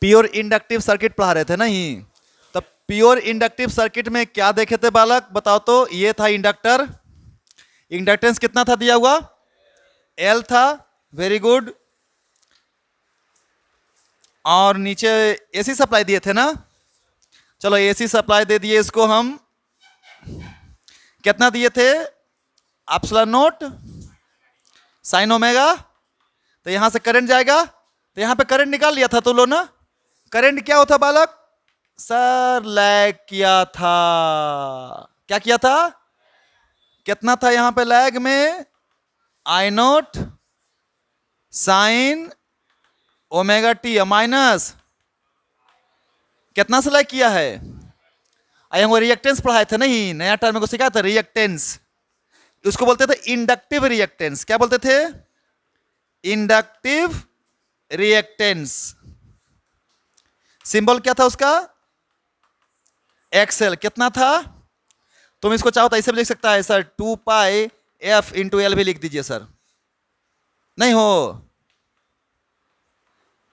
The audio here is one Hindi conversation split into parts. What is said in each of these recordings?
प्योर इंडक्टिव सर्किट पढ़ा रहे थे नहीं? तो प्योर इंडक्टिव सर्किट में क्या देखे थे बालक, बताओ तो? ये था इंडक्टर, इंडक्टेंस कितना था दिया हुआ? एल था, वेरी गुड। और नीचे एसी सप्लाई दिए थे ना? चलो एसी सप्लाई दे दिए इसको हम, कितना दिए थे? Epsilon note sine omega. तो यहां से करंट जाएगा, तो यहां पे करंट निकाल लिया था तो लो ना। करंट क्या होता बालक? सर लैग किया था। क्या किया था? कितना था यहां पे लैग में? I note sine omega T minus कितना से लैग किया है? हमको रिएक्टेंस पढ़ाए थे नहीं, नया टर्म को सिखाया था रिएक्टेंस। उसको बोलते थे इंडक्टिव रिएक्टेंस। क्या बोलते थे? Inductive reactance. सिंबल क्या था उसका? एक्सएल। कितना था? तुम इसको चाहो तो ऐसे भी लिख सकता है सर, 2 पाई एफ इंटू एल भी लिख दीजिए सर। नहीं हो?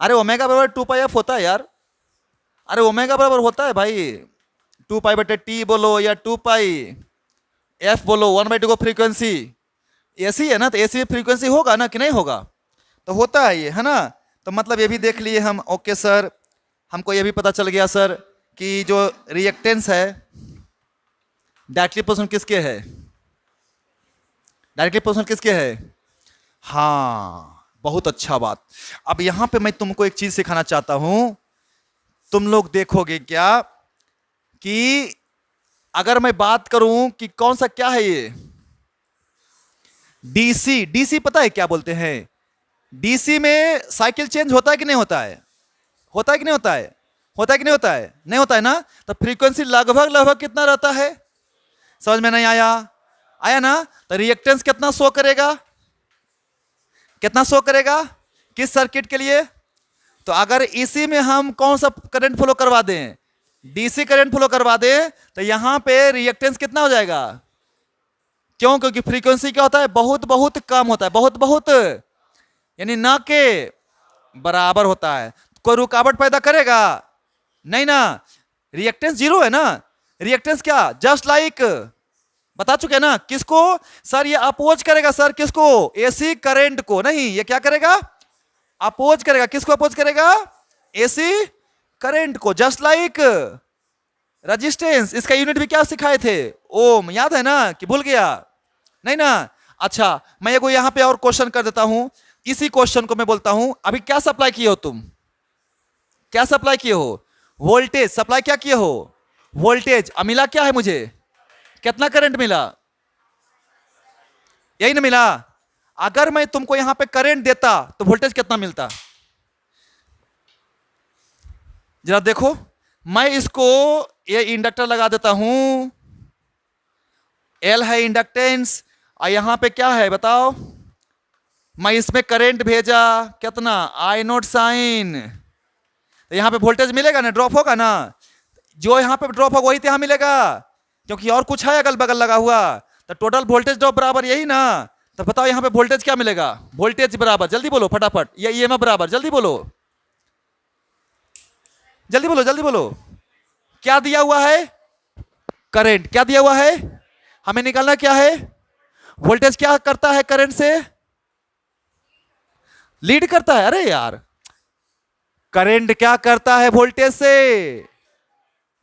अरे ओमेगा बराबर 2 पाई एफ होता है यार। अरे ओमेगा बराबर होता है भाई, 2 पाई बटे टी बोलो या 2 पाई एफ बोलो, 1/2 को फ्रीक्वेंसी एसी है ना, तो एसी फ्रीक्वेंसी होगा ना कि नहीं होगा? तो होता है ये, है ना? तो मतलब ये भी देख लिए हम। ओके सर, हमको ये भी पता चल गया सर कि जो रिएक्टेंस है डायरेक्टली प्रोपोर्शनल किसके है? डायरेक्टली प्रोपोर्शनल किसके है? हाँ, बहुत अच्छा बात। अब यहां पे मैं तुमको एक चीज सिखाना चाहता हूं। तुम लोग देखोगे क्या कि अगर मैं बात करूं कि कौन सा क्या है ये डीसी, डीसी पता है क्या बोलते हैं? डीसी में साइकिल चेंज होता है कि नहीं होता है? होता है कि नहीं होता है? होता है कि नहीं होता है? नहीं होता है ना? तो फ्रीक्वेंसी लगभग लगभग कितना रहता है? समझ में नहीं आया? आया ना? तो रिएक्टेंस कितना शो करेगा? कितना शो करेगा किस सर्किट के लिए? तो अगर इसी में हम कौन सा करंट फ्लो करवा दें, डीसी करंट फ्लो करवा दें, तो यहां पे रिएक्टेंस कितना हो जाएगा? क्यों? क्योंकि फ्रीक्वेंसी क्या होता है? बहुत बहुत कम होता है, बहुत बहुत यानी ना के बराबर होता है। कोई रुकावट पैदा करेगा नहीं ना? रिएक्टेंस जीरो है ना? रिएक्टेंस क्या? जस्ट लाइक बता चुके ना किसको सर? ये अपोज करेगा सर, किसको? एसी करंट को। नहीं, ये क्या करेगा? अपोज करेगा। किसको अपोज करेगा? एसी करंट को। Just like resistance. इसका यूनिट भी क्या सिखाए थे? ओम। याद है ना कि भूल गया? नहीं ना? अच्छा, मैं एगो यहां पे और क्वेश्चन कर देता हूं। इसी क्वेश्चन को मैं बोलता हूं, अभी क्या सप्लाई किए हो तुम? क्या सप्लाई किए हो? वोल्टेज सप्लाई क्या किए हो? वोल्टेज। अब मिला क्या है मुझे? कितना करंट मिला? यही ना मिला? अगर मैं तुमको यहां पे करंट देता तो वोल्टेज कितना मिलता? जरा देखो, मैं इसको ये इंडक्टर लगा देता हूं, एल है इंडक्टेंस, और यहां पे क्या है बताओ? मैं इसमें करंट भेजा, कितना? आई नोट साइन। तो यहां पे वोल्टेज मिलेगा ना? ड्रॉप होगा ना? जो यहां पे ड्रॉप होगा वही तो यहां मिलेगा, क्योंकि और कुछ है अगल बगल लगा हुआ। तो टोटल वोल्टेज ड्रॉप बराबर यही ना? तो बताओ यहां पे वोल्टेज क्या मिलेगा? वोल्टेज बराबर, जल्दी बोलो फटाफट, या ईएमएफ बराबर, जल्दी बोलो, जल्दी बोलो, जल्दी बोलो। क्या दिया हुआ है? करंट। क्या दिया हुआ है? हमें निकालना क्या है? वोल्टेज क्या करता है करंट से? लीड करता है। अरे यार, करंट क्या करता है वोल्टेज से?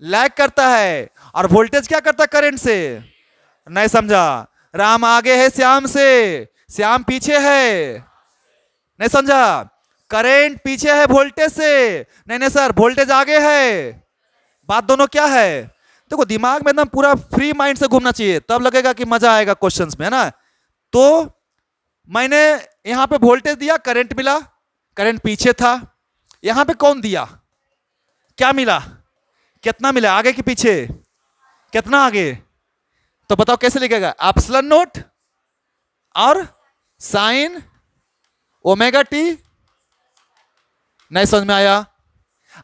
लैग करता है। और वोल्टेज क्या करता है करंट से? नहीं समझा? राम आगे है श्याम से, श्याम पीछे है। नहीं समझा? करंट पीछे है वोल्टेज से। नहीं नहीं सर, वोल्टेज आगे है। बात दोनों क्या है? देखो, दिमाग में एकदम पूरा फ्री माइंड से घूमना चाहिए, तब लगेगा कि मजा आएगा क्वेश्चंस में, है ना? तो मैंने यहां पे वोल्टेज दिया, करंट मिला, करंट पीछे था। यहां पे कौन दिया? क्या मिला? कितना मिला? आगे कि पीछे? कितना आगे? तो बताओ कैसे लिखेगा? एप्सिलॉन नोट और साइन ओमेगा टी। नहीं समझ में आया?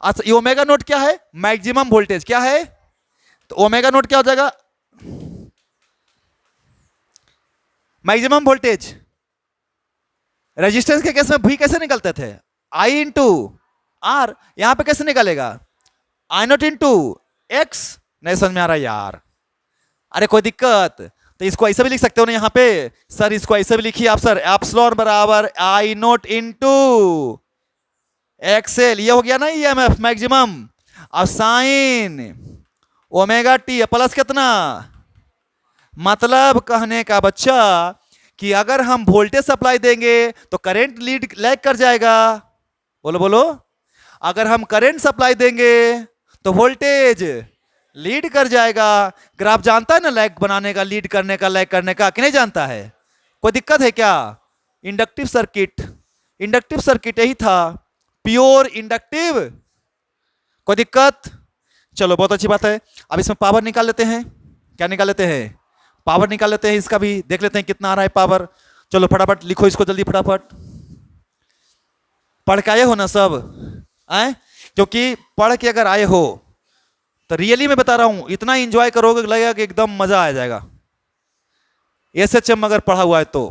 अच्छा, ये ओमेगा नोट क्या है? Maximum voltage. क्या है? तो ओमेगा नोट क्या हो जाएगा? Maximum voltage. रेजिस्टेंस के केस में भी कैसे निकलते थे? आई इंटू आर यहां पे कैसे निकालेगा? आई नॉट इंटू एक्स। नहीं समझ में आ रहा यार? अरे कोई दिक्कत? तो इसको ऐसे भी लिख सकते हो ना यहाँ पे, सर इसको ऐसे भी लिखिए आप सर, एप्सिलॉन बराबर आई नोट इंटू एक्सएल, ये हो गया ना ईएमएफ मैक्सिमम। अब साइन ओमेगा टी प्लस कितना, मतलब कहने का बच्चा कि अगर हम वोल्टेज सप्लाई देंगे तो करंट लीड लैग कर जाएगा। बोलो बोलो, अगर हम करंट सप्लाई देंगे तो वोल्टेज लीड कर जाएगा। ग्राफ जानता है ना लैग बनाने का, लीड करने का, लैग करने का, कि नहीं जानता है? कोई दिक्कत है क्या? इंडक्टिव सर्किट, इंडक्टिव सर्किट यही था, प्योर इंडक्टिव। कोई दिक्कत? चलो बहुत अच्छी बात है। अब इसमें पावर निकाल लेते हैं। क्या निकाल लेते हैं? पावर निकाल लेते हैं। इसका भी देख लेते हैं कितना आ रहा है पावर। चलो फटाफट लिखो इसको जल्दी फटाफट। पढ़ के आए हो ना सब? आए? क्योंकि पढ़ के अगर आए हो तो रियली मैं बता रहा हूं इतना एंजॉय करोगे, लगेगा कि एकदम मजा आ जाएगा। एसएचएम अगर पढ़ा हुआ है तो।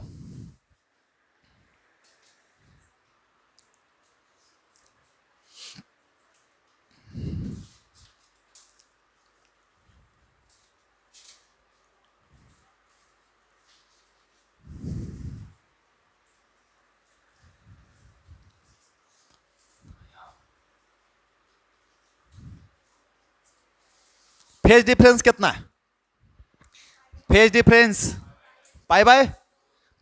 फेज डिफरेंस कितना है? Phase difference pi by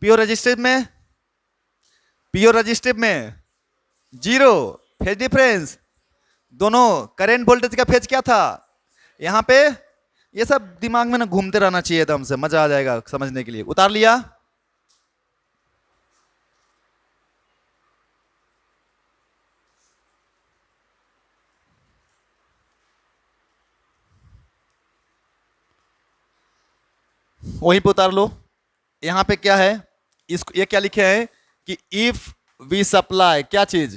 pure resistive में, प्योर रजिस्टिव में जीरो। फेज डिफरेंस दोनों करंट वोल्टेज का फेज क्या था यहां पे? ये सब दिमाग में ना घूमते रहना चाहिए एकदम से, मजा आ जाएगा समझने के लिए। उतार लिया? वहीं पे उतार लो। यहां पे क्या है, इसको ये क्या लिखे हैं कि इफ वी सप्लाई, क्या चीज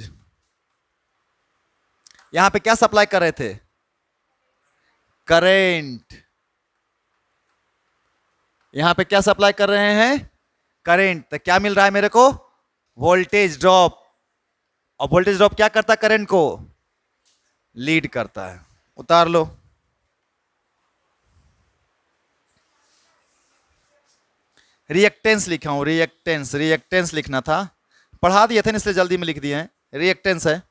यहां पे क्या सप्लाई कर रहे थे? करेंट। यहां पे क्या सप्लाई कर रहे हैं? करंट। तो क्या मिल रहा है मेरे को? Voltage drop. और वोल्टेज ड्रॉप क्या करता है? करंट को लीड करता है। उतार लो। रिएक्टेंस लिखा हूं, रिएक्टेंस, रिएक्टेंस लिखना था, पढ़ा दिए थे इसलिए जल्दी में लिख दिए हैं। रिएक्टेंस है।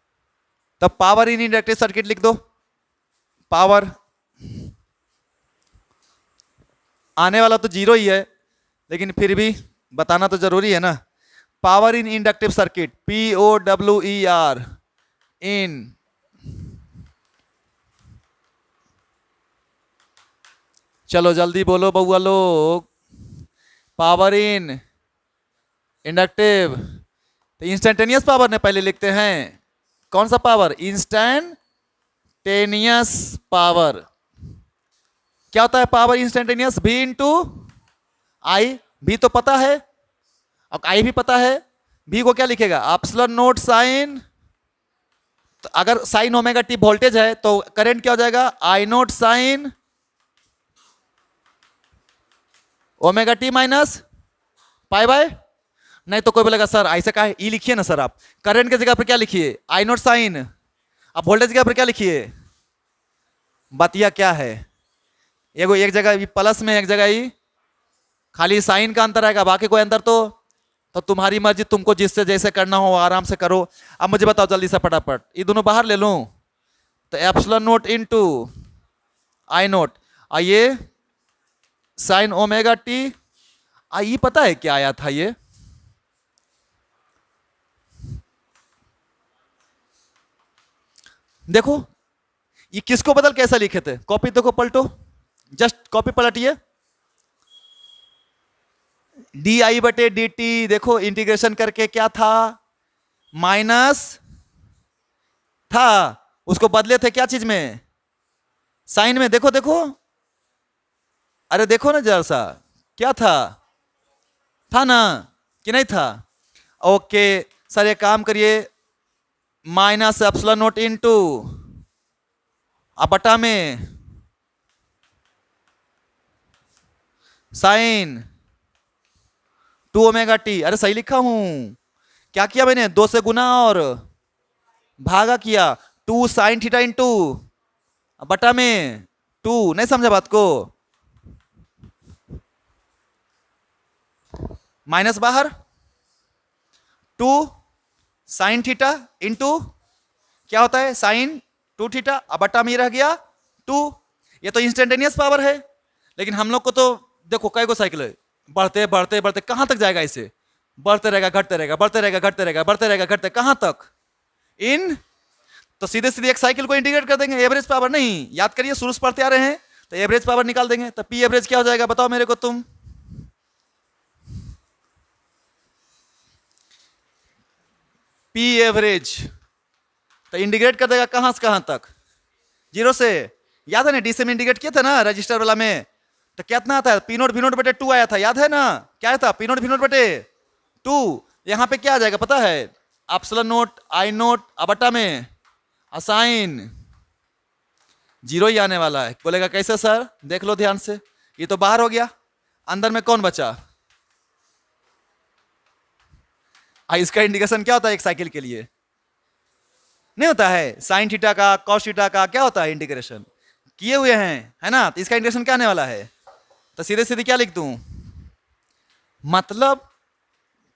तब पावर इन इंडक्टिव सर्किट लिख दो। पावर आने वाला तो जीरो ही है, लेकिन फिर भी बताना तो जरूरी है ना। Power in inductive circuit, POWER इन, चलो जल्दी बोलो बउआ लोग। पावर इन इंडक्टिव, तो इंस्टेंटेनियस पावर ने पहले लिखते हैं। कौन सा पावर? Instantaneous power. क्या होता है पावर इंस्टेंटेनियस? V इंटू आई। V तो पता है, अब I भी पता है। V को क्या लिखेगा? एप्सिलॉन नोट साइन, तो अगर साइन ओमेगा टी वोल्टेज है तो करंट क्या हो जाएगा? I note sine omega T minus pi by. नहीं तो कोई बोलेगा सर ऐसे का है, ई लिखिए ना सर आप। करंट की जगह पर क्या लिखिए? आई नोट साइन। अब वोल्टेज की जगह पर क्या लिखिए? बतिया क्या है? एक जगह प्लस में, एक जगह ही खाली साइन का अंतर आएगा, बाकी कोई अंतर तो तुम्हारी मर्जी, तुमको जिससे जैसे करना हो आराम से करो। अब मुझे बताओ जल्दी से फटाफट, ये दोनों बाहर ले लूं तो epsilon note into I note, और ये साइन ओमेगा टी। ये पता है क्या आया था? ये देखो, ये किसको बदल कैसा लिखे थे? कॉपी देखो, पलटो, जस्ट कॉपी पलटिए। डी आई बटे डी टी, देखो इंटीग्रेशन करके क्या था? माइनस था, उसको बदले थे क्या चीज में? साइन में। देखो देखो, अरे देखो ना जरा सा, क्या था ना कि नहीं था? ओके सर, एक काम करिए, माइनस एप्सिलॉन नोट इनटू बटा में साइन 2 ओमेगा टी। अरे सही लिखा हूं, क्या किया मैंने? 2 से गुना और भागा किया, 2 साइन थीटा इंटू बटा में 2, नहीं समझा बात को, माइनस बाहर 2 साइन थीटा इंटू क्या होता है साइन 2 थीटा, अब बटा में रह गया 2। ये तो इंस्टेंटेनियस पावर है, लेकिन हम लोग को तो देखो कई को साइकिल है, बढ़ते बढ़ते बढ़ते कहां तक जाएगा, इसे बढ़ते रहेगा घटते रहेगा, बढ़ते रहेगा घटते रहेगा, बढ़ते रहेगा घटते, कहां तक इन, तो सीधे सीधे एक साइकिल को इंटीग्रेट कर देंगे, एवरेज पावर नहीं, याद करिए शुरू से पढ़ते आ रहे हैं, तो एवरेज पावर निकाल देंगे, तो पी एवरेज क्या हो जाएगा बताओ मेरे को तुम, पी एवरेज, तो इंटीग्रेट कर देगा कहां से कहां तक, 0 से, याद है ना डीसी में इंटीग्रेट किया था ना रजिस्टर वाला में, तो कितना आता है पी नोट वी नोट बटे 2 आया था, याद है ना, क्या था पी नोट वी नोट बटे 2, यहां पे क्या आ जाएगा पता है, एप्सिलॉन नोट आई नोट बटा में असाइन 0 ही आने वाला है। बोलेगा कैसे सर, देख लो ध्यान से, ये तो बाहर हो गया, अंदर में कौन बचा, इसका इंडिकेशन क्या होता है एक साइकिल के लिए, नहीं होता है साइन थीटा का कॉस थीटा का क्या होता है इंटीग्रेशन किए हुए हैं, है ना, तो इसका इंटीग्रेशन क्या आने वाला है, तो सीधे सीधे क्या लिख दूं, मतलब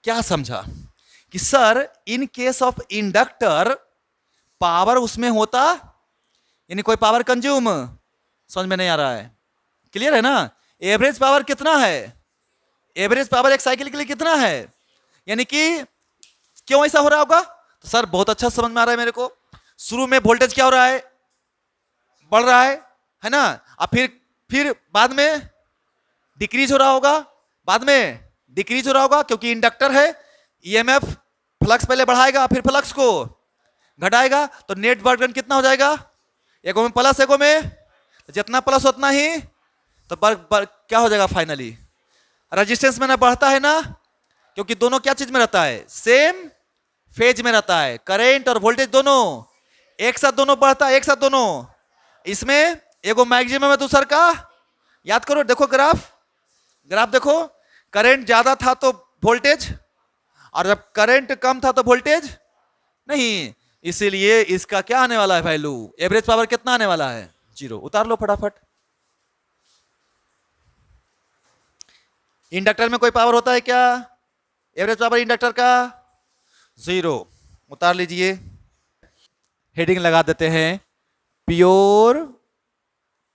क्या समझा कि sir in case of inductor power उसमें होता, यानी कोई पावर कंज्यूम, समझ में नहीं आ रहा है, क्लियर है ना, एवरेज पावर कितना है, एवरेज पावर एक साइकिल के लिए कितना है, यानी कि क्यों ऐसा हो रहा होगा, तो सर बहुत अच्छा समझ में आ रहा है मेरे को, शुरू में वोल्टेज क्या हो रहा है, बढ़ रहा है ना, अब फिर बाद में डिक्रीज हो रहा होगा, बाद में डिक्रीज हो रहा होगा, क्योंकि इंडक्टर है, ईएमएफ फ्लक्स पहले बढ़ाएगा फिर फ्लक्स को घटाएगा, तो नेट वर्क डन कितना हो जाएगा, एगो में प्लस एगो में, तो जितना प्लस उतना ही, तो क्या हो जाएगा फाइनली, रेजिस्टेंस में ना बढ़ता है ना, क्योंकि दोनों क्या चीज में रहता है, सेम फेज में रहता है, करंट और वोल्टेज दोनों एक साथ दोनों बढ़ता है, एक साथ दोनों, इसमें एगो मैक्सिमम है दूसर का, याद करो देखो ग्राफ देखो, करंट ज्यादा था तो वोल्टेज, और जब करंट कम था तो वोल्टेज नहीं, इसीलिए इसका क्या आने वाला है वैल्यू, एवरेज पावर कितना आने वाला है 0, उतार लो फटाफट। इंडक्टर में कोई पावर होता है क्या, एवरेज पावर इंडक्टर का 0, उतार लीजिए, हेडिंग लगा देते हैं प्योर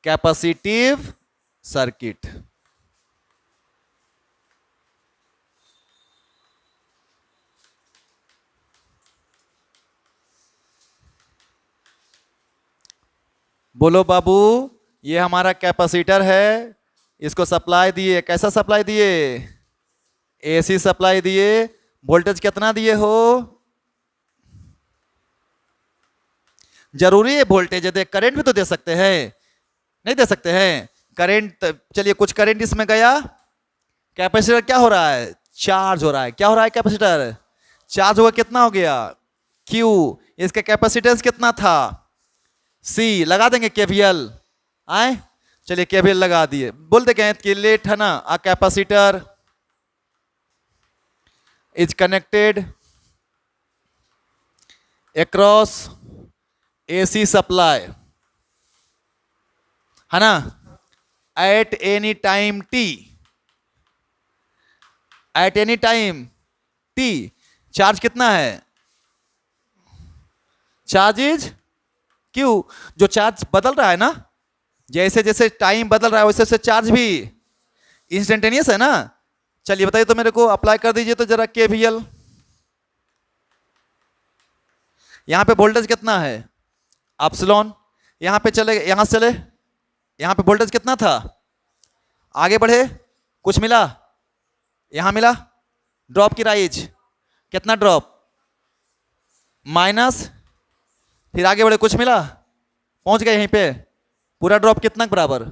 कैपेसिटिव सर्किट, बोलो बाबू, ये हमारा कैपेसिटर है, इसको सप्लाई दिए, कैसा सप्लाई दिए, एसी सप्लाई दिए, वोल्टेज कितना दिए हो, जरूरी है वोल्टेज दे, करंट भी तो दे सकते हैं, नहीं दे सकते हैं करंट, चलिए कुछ करंट इसमें गया, कैपेसिटर क्या हो रहा है, चार्ज हो रहा है, क्या हो रहा है कैपेसिटर चार्ज हुआ, कितना हो गया Q, इसका कैपेसिटेंस कितना था C, लगा देंगे केवीएल, आए चलिए केवीएल लगा दिए, बोलते कहें कि लेट है ना, a capacitor is connected across AC supply, है ना, at any time T, at any time T, charge कितना है, चार्ज इज Q, जो चार्ज बदल रहा है ना, जैसे जैसे टाइम बदल रहा है वैसे वैसे चार्ज भी इंस्टेंटेनियस है ना, चलिए बताइए तो मेरे को, अप्लाई कर दीजिए तो जरा केवीएल, यहां पे वोल्टेज कितना है एप्सिलॉन, यहां पे चले, यहां से चले, यहां पे वोल्टेज कितना था, आगे बढ़े कुछ मिला, यहां मिला, ड्रॉप की राइज कितना ड्रॉप माइनस, फिर आगे बढ़े कुछ मिला, पहुंच गए यहीं पे, पूरा ड्रॉप कितना बराबर,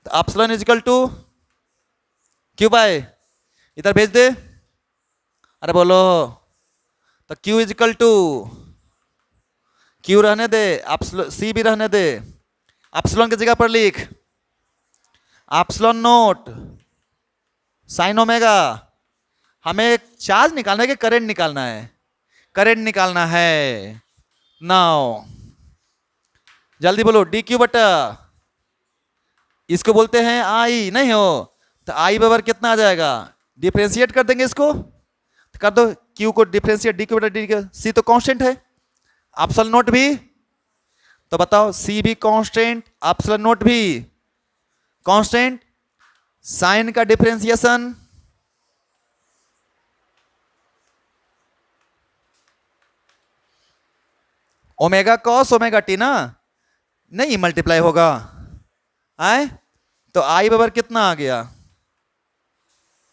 तो epsilon is equal to Q by, इधर भेज दे, अरे बोलो, तो क्यू इजिकल टू, क्यू रहने दे, सी भी रहने दे, एप्सिलॉन की जगह पर लिख एप्सिलॉन नोट साइन ओमेगा, हमें चार्ज निकालना है कि करंट निकालना है, करंट निकालना है। नाउ जल्दी बोलो, डी क्यू बटा, इसको बोलते हैं आई, नहीं हो तो आई बराबर कितना आ जाएगा, डिफरेंशिएट कर देंगे इसको, तो कर दो क्यू को डिफरेंशिएट, डी क्यू बटा डी, सी तो कांस्टेंट है, एप्सिलॉन नोट भी, तो बताओ सी भी कांस्टेंट, एप्सिलॉन नोट भी कांस्टेंट, साइन का differentiation omega cos omega T ना, नहीं मल्टीप्लाई होगा आए, तो आई बराबर कितना आ गया,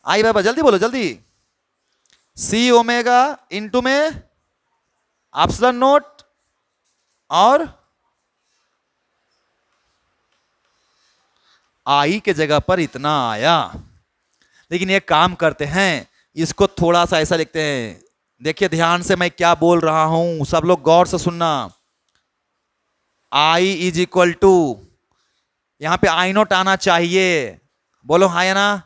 आई बराबर जल्दी बोलो जल्दी, सी ओमेगा इंटू में एप्सिलॉन नोट और आई के जगह पर इतना आया। लेकिन ये काम करते हैं, इसको थोड़ा सा ऐसा लिखते हैं, देखिए ध्यान से मैं क्या बोल रहा हूं, सब लोग गौर से सुनना। आई इज इक्वल टू, यहां पे आई नोट आना चाहिए, बोलो हाँ या ना,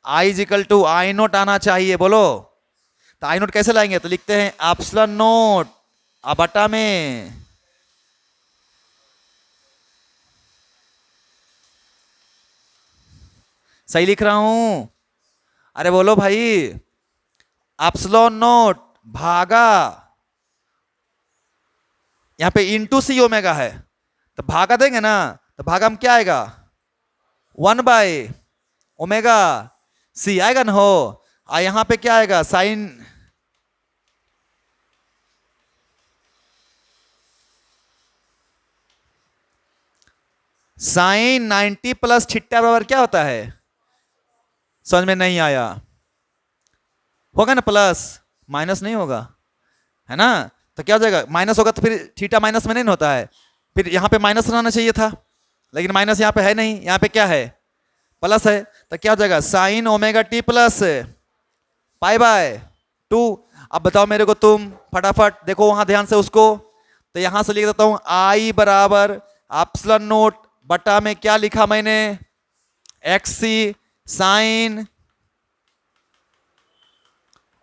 I is equal to I nought आना चाहिए, बोलो। तो आई नोट कैसे लाएंगे, तो लिखते हैं एप्सिलॉन नोट बटा में सही लिख रहा हूं, अरे बोलो भाई, एप्सिलॉन नोट भागा, यहां पे इंटू सी ओमेगा है, तो भागा देंगे ना, तो भागा में क्या आएगा, 1/ओमेगा सी आएगा ना हो, और यहां पे क्या आएगा, साइन, साइन 90 प्लस थीटा बराबर क्या होता है, समझ में नहीं आया, होगा ना प्लस, माइनस नहीं होगा, है ना, तो क्या हो जाएगा, माइनस होगा तो फिर थीटा माइनस में नहीं होता है, फिर यहाँ पे माइनस रहना चाहिए था, लेकिन माइनस यहाँ पे है नहीं, यहाँ पे क्या है, प्लस है, तो क्या हो जाएगा, साइन ओमेगा टी प्लस π/2। अब बताओ मेरे को तुम फटाफट देखो वहां ध्यान से उसको, तो यहां से लिख देता हूं आई बराबर एप्सिलॉन नोट बटा में क्या लिखा मैंने, एक्स सी साइन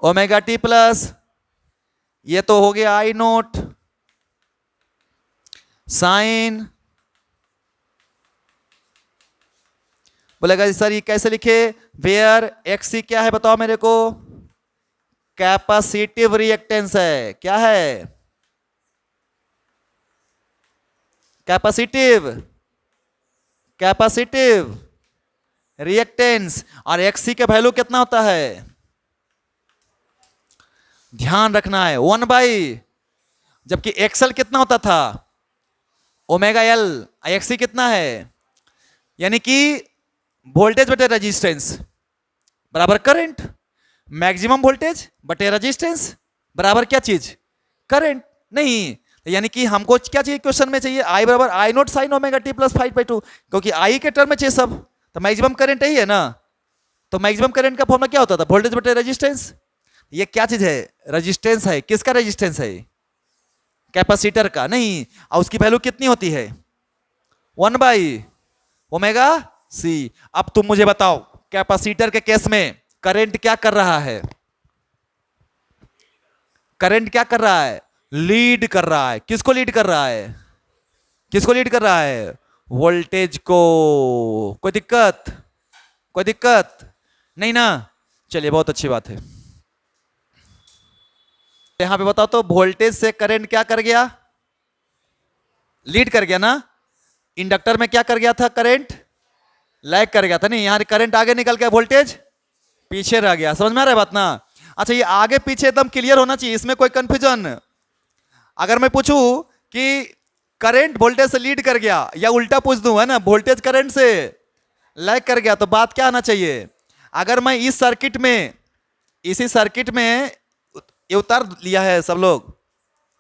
ओमेगा टी प्लस, ये तो हो गया आई नोट साइन, बोलेगा सर ये कैसे लिखे, वेयर एक्स सी क्या है बताओ मेरे को, कैपेसिटिव रिएक्टेंस है, क्या है, कैपेसिटिव, कैपेसिटिव रिएक्टेंस, और एक्स सी का वैल्यू कितना होता है, ध्यान रखना है 1/, जबकि एक्सएल कितना होता था, ओमेगा एल, एक्सी कितना है, यानी कि वोल्टेज बटे रेजिस्टेंस बराबर करंट, मैक्सिमम वोल्टेज बटे रेजिस्टेंस बराबर क्या चीज, करंट, नहीं, यानी कि हमको क्या चाहिए क्वेश्चन में, चाहिए आई बराबर I note sine omega T plus 5/2, क्योंकि आई के टर्म में चाहिए सब, तो मैक्सिमम करंट यही है ना, तो मैक्सिमम करंट का फॉर्मूला क्या होता था, वोल्टेज बटे रेजिस्टेंस, ये क्या चीज है, रेजिस्टेंस है, किसका रेजिस्टेंस है, कैपेसिटर का, नहीं, और उसकी वैल्यू कितनी होती है, 1/ओमेगा सी। अब तुम मुझे बताओ कैपेसिटर के केस में करंट क्या कर रहा है, करंट क्या कर रहा है, लीड कर रहा है, किसको लीड कर रहा है, किसको लीड कर रहा है, वोल्टेज को, कोई दिक्कत, कोई दिक्कत नहीं ना, चलिए बहुत अच्छी बात है। यहां पे बताओ तो वोल्टेज से करंट क्या कर गया, लीड कर गया ना, इंडक्टर में क्या कर गया था, करंट लैग कर गया था, नहीं यहां करंट आगे निकल गया, वोल्टेज पीछे रह गया, समझ में आ रहा है बात ना, अच्छा ये आगे पीछे एकदम क्लियर होना चाहिए, इसमें कोई कंफ्यूजन, अगर मैं पूछूं कि करंट वोल्टेज से लीड कर गया, या उल्टा पूछ दूं है ना, वोल्टेज करंट से लैग कर गया, तो बात क्या आना चाहिए, अगर मैं इस सर्किट में, इसी सर्किट में ये उतार लिया है सब लोग,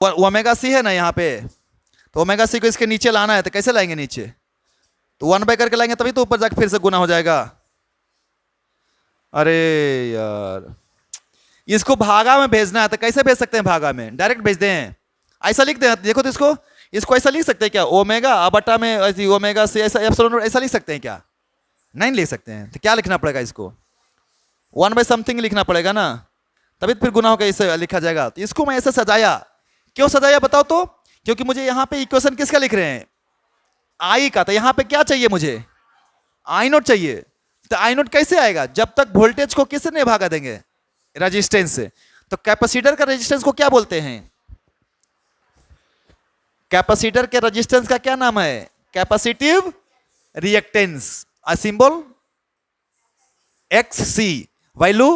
ओमेगा सी है ना यहाँ पे, तो ओमेगा सी को इसके नीचे लाना है, तो कैसे लाएंगे नीचे, तो 1/, करके लाएंगे तभी तो ऊपर जाकर फिर से गुना हो जाएगा, अरे यार इसको भागा में भेजना है, तो कैसे भेज सकते हैं, भागा में डायरेक्ट भेज दें, ऐसा लिख दें, देखो तो इसको ऐसा लिख सकते हैं क्या, ओमेगा बटा में ऐसी ओमेगा से ऐसा एप्सिलॉन ऐसा लिख सकते हैं क्या, नहीं लिख सकते हैं, तो क्या लिखना पड़ेगा, इसको 1/समथिंग लिखना पड़ेगा ना, तभी तो फिर गुनाहों का इसे लिखा जाएगा। तो इसको मैं ऐसे सजाया, क्यों सजाया बताओ तो? क्योंकि मुझे यहाँ पे इक्वेशन किसका लिख रहे हैं? आई का। तो यहाँ पे क्या चाहिए मुझे? आई नोट चाहिए। तो आई नोट कैसे आएगा? जब तक वोल्टेज को किससे नहीं भागा देंगे? रेजिस्टेंस से। तो कैपेसिटर का रेजिस्टेंस को क्या बोलते हैं? कैपेसिटर के रेजिस्टेंस का क्या नाम है? Capacitive reactance. Ah symbol X C, value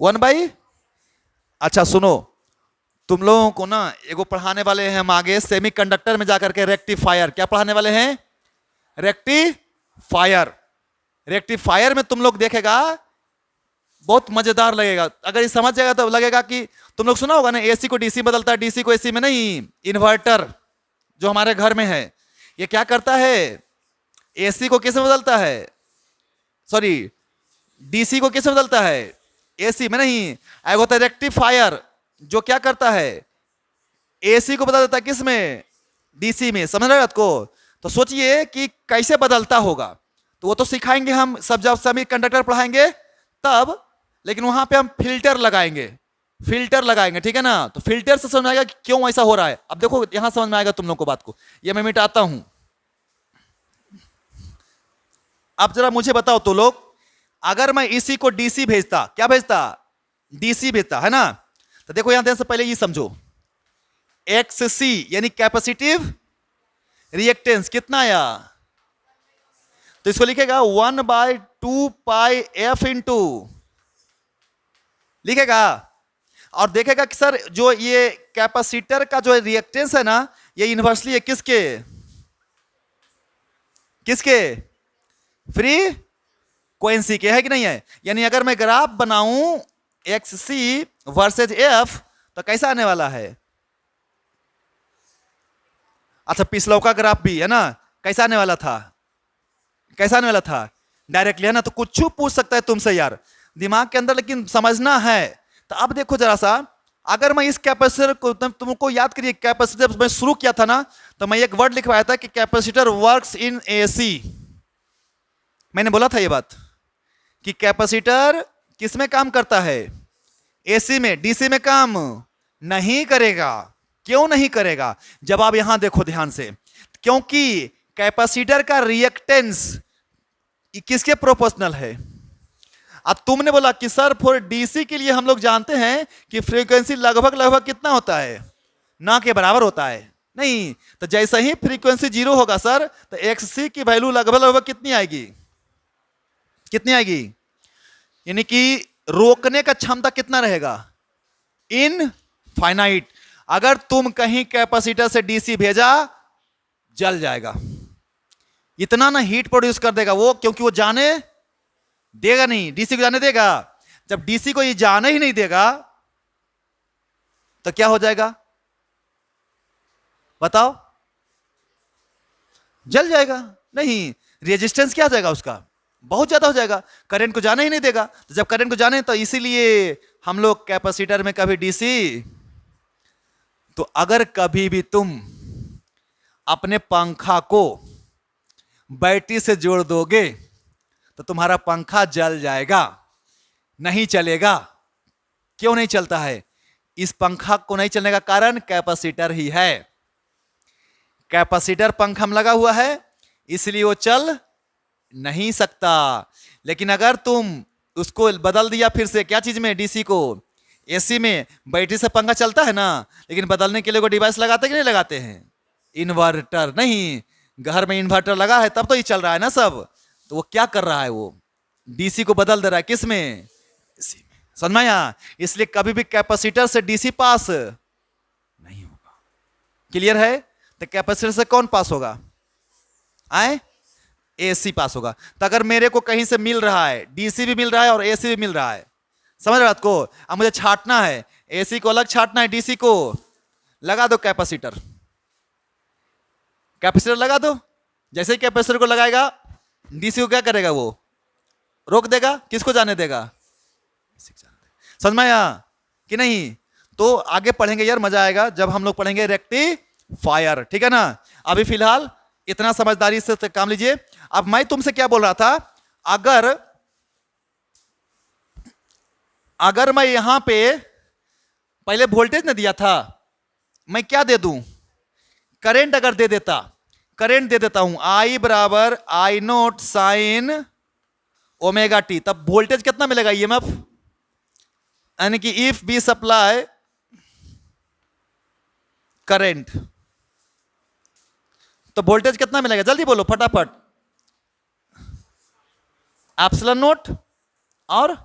1/। अच्छा सुनो, तुम लोगों को ना एगो पढ़ाने वाले हैं हम आगे सेमीकंडक्टर में जाकर के, रेक्टिफायर। क्या पढ़ाने वाले हैं? रेक्टिफायर। रेक्टिफायर में तुम लोग देखेगा बहुत मजेदार लगेगा। अगर ये समझ जाएगा तो लगेगा कि तुम लोग सुना होगा ना, एसी को डीसी बदलता है, डीसी को एसी में नहीं। इन्वर्टर जो हमारे घर में है, ये क्या करता है? एसी को किसमें बदलता है? सॉरी, डीसी को किसमें बदलता है? एसी में नहीं। एक होता है रेक्टिफायर, जो क्या करता है? एसी को बदल देता है किसमें? डीसी में। समझ रहे हो आपको? तो सोचिए कि कैसे बदलता होगा। तो वो तो सिखाएंगे हम सब, जब सभी कंडक्टर पढ़ाएंगे तब। लेकिन वहां पे हम फिल्टर लगाएंगे, फिल्टर लगाएंगे, ठीक है ना? तो फिल्टर से समझ में आएगा कि क्यों ऐसा हो रहा है। अब देखो यहां समझ में आएगा तुम लोग को बात को। ये मैं मिटाता हूं। अब जरा मुझे बताओ तो लोग, अगर मैं इसी को डीसी भेजता, क्या भेजता? डीसी भेजता, है ना? तो देखो यहां देने से पहले ये समझो, एक्स सी यानी कैपेसिटिव रिएक्टेंस कितना आया? तो इसको लिखेगा 1/2 πf इंटू, लिखेगा। और देखेगा कि सर जो ये कैपेसिटर का जो रिएक्टेंस है ना, ये इन्वर्सली है किसके? किसके? फ्रीक्वेंसी के, है कि नहीं है? यानी अगर मैं ग्राफ बनाऊं एक्स सी वर्सेज एफ, तो कैसा आने वाला है? अच्छा पिछला का ग्राफ भी है ना, कैसा आने वाला था? कैसा आने वाला था? डायरेक्टली, है ना? तो कुछ पूछ सकता है तुमसे यार दिमाग के अंदर, लेकिन समझना है। तो अब देखो जरा सा, अगर मैं इस कैपेसिटर को, तुमको याद करिए कैपेसिटर जब मैं शुरू किया था ना, तो मैं एक वर्ड लिखवाया था कि कैपेसिटर वर्क्स इन एसी। मैंने बोला था ये बात कि कैपेसिटर किस में काम करता है? एसी में। डीसी में काम नहीं करेगा। क्यों नहीं करेगा? जब आप यहां देखो ध्यान से, क्योंकि कैपेसिटर का रिएक्टेंस किसके प्रोपोर्शनल है? अब तुमने बोला कि सर फॉर डीसी के लिए हम लोग जानते हैं कि फ्रीक्वेंसी लगभग लगभग कितना होता है? ना के बराबर होता है। नहीं, तो जैसे ही फ्रीक्वेंसी 0 होगा सर, तो एक्स सी की वैल्यू लगभग लगभग कितनी आएगी? कितनी आएगी? यानी कि रोकने का क्षमता कितना रहेगा? इनफाइनाइट। अगर तुम कहीं कैपेसिटर से डीसी भेजा, जल जाएगा। इतना ना हीट प्रोड्यूस कर देगा वो, क्योंकि वो जाने देगा नहीं, डीसी को जाने देगा। जब डीसी को ये जाने ही नहीं देगा, तो क्या हो जाएगा बताओ? जल जाएगा। नहीं, रेजिस्टेंस क्या हो जाएगा उसका? बहुत ज्यादा हो जाएगा, करंट को जाने ही नहीं देगा। तो जब करंट को जाने, तो इसीलिए हम लोग कैपेसिटर में कभी डीसी, तो अगर कभी भी तुम अपने पंखा को बैटरी से जोड़ दोगे, तो तुम्हारा पंखा जल जाएगा, नहीं चलेगा। क्यों नहीं चलता है? इस पंखा को नहीं चलने का कारण कैपेसिटर ही है। कैपेसिटर पंखा में लगा हुआ है, इसलिए वो चल नहीं सकता। लेकिन अगर तुम उसको बदल दिया फिर से, क्या चीज में? डीसी को एसी में। बैटरी से पंखा चलता है ना, लेकिन बदलने के लिए कोई डिवाइस लगाते कि नहीं लगाते हैं? इन्वर्टर। नहीं, घर में इन्वर्टर लगा है तब तो ये चल रहा है ना सब। तो वो क्या कर रहा है? वो डीसी को बदल दे रहा है। किस में? एसी में। समझ में आया? इसलिए कभी भी कैपेसिटर से डीसी पास नहीं होगा। क्लियर है? तो कैपेसिटर से कौन पास होगा? आए? एसी पास होगा। तो अगर मेरे को कहीं से मिल रहा है, डीसी भी मिल रहा है और एसी भी मिल रहा है, समझ रहे बात को? अब मुझे छाटना है, एसी को अलग छाटना है, डीसी को लगा दो कैपेसिटर। कैपेसिटर लगा दो। जैसे ही कैपेसिटर को लगाएगा, डीसी को क्या करेगा? वो रोक देगा। किसको जाने देगा? समझ में आया कि नहीं? तो आगे पढ़ेंगे यार, मजा आएगा जब हम लोग पढ़ेंगे रेक्टिफायर, ठीक है ना? अभी फिलहाल इतना समझदारी से काम लीजिए। अब मैं तुमसे क्या बोल रहा था, अगर अगर मैं यहां पे पहले वोल्टेज न दिया था, मैं क्या दे दूं, करंट अगर दे देता, करंट दे देता हूं I बराबर I note sine omega T, तब वोल्टेज कितना मिलेगा ईएमएफ, यानी कि इफ बी सप्लाई करंट, तो वोल्टेज कितना मिलेगा, जल्दी बोलो फटाफट, एप्सिलॉन नोट और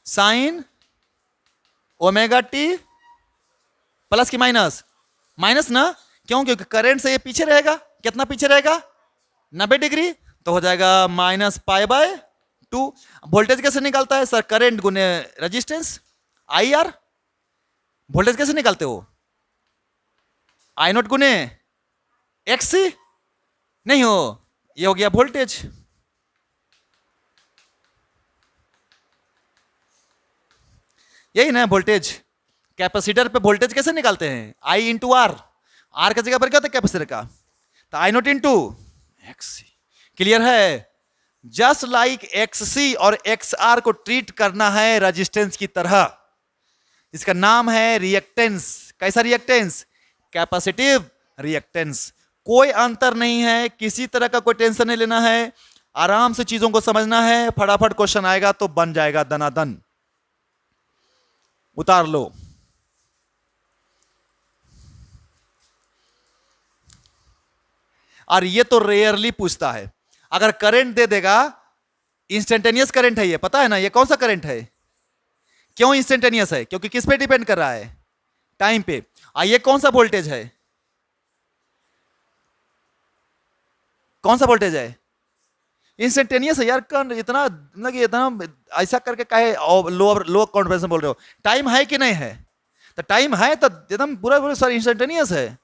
साइन ओमेगा टी प्लस की माइनस, माइनस ना, क्यों, क्योंकि करंट से ये पीछे रहेगा, कितना पीछे रहेगा, 90 डिग्री, तो हो जाएगा माइनस पाई बाय 2। वोल्टेज कैसे निकालता है सर, करंट गुने रेजिस्टेंस आई आर, वोल्टेज कैसे निकालते हो, आई नोट गुने एक्स सी, नहीं हो, ये हो गया वोल्टेज। यही ना वोल्टेज, कैपेसिटर पे वोल्टेज कैसे निकालते हैं, आई इंटू आर, आर का जगह पर क्या होता है कैपेसिटर का, तो आई नोट इंटू एक्स सी, क्लियर है। जस्ट लाइक एक्स सी और एक्स आर को ट्रीट करना है रेजिस्टेंस की तरह, इसका नाम है रिएक्टेंस। कैसा रिएक्टेंस, कैपेसिटिव रिएक्टेंस। कोई अंतर नहीं है, किसी तरह का कोई टेंशन नहीं लेना है, आराम से चीजों को समझना है, फटाफट क्वेश्चन आएगा तो बन जाएगा दनादन, उतार लो। और ये तो रेयरली पूछता है, अगर करंट दे देगा, इंस्टेंटेनियस करंट है ये, पता है ना ये कौन सा करंट है, क्यों इंस्टेंटेनियस है, क्योंकि किस पे डिपेंड कर रहा है, टाइम पे। और ये कौन सा वोल्टेज है, कौन सा वोल्टेज है, इंस्टेंटेनियस है यार, इतना मतलब इतना ऐसा करके काहे लोअर लो कॉन्फिडेंस बोल रहे हो, टाइम है कि नहीं है, तो टाइम है तो एकदम पूरा पूरा सर इंस्टेंटेनियस है।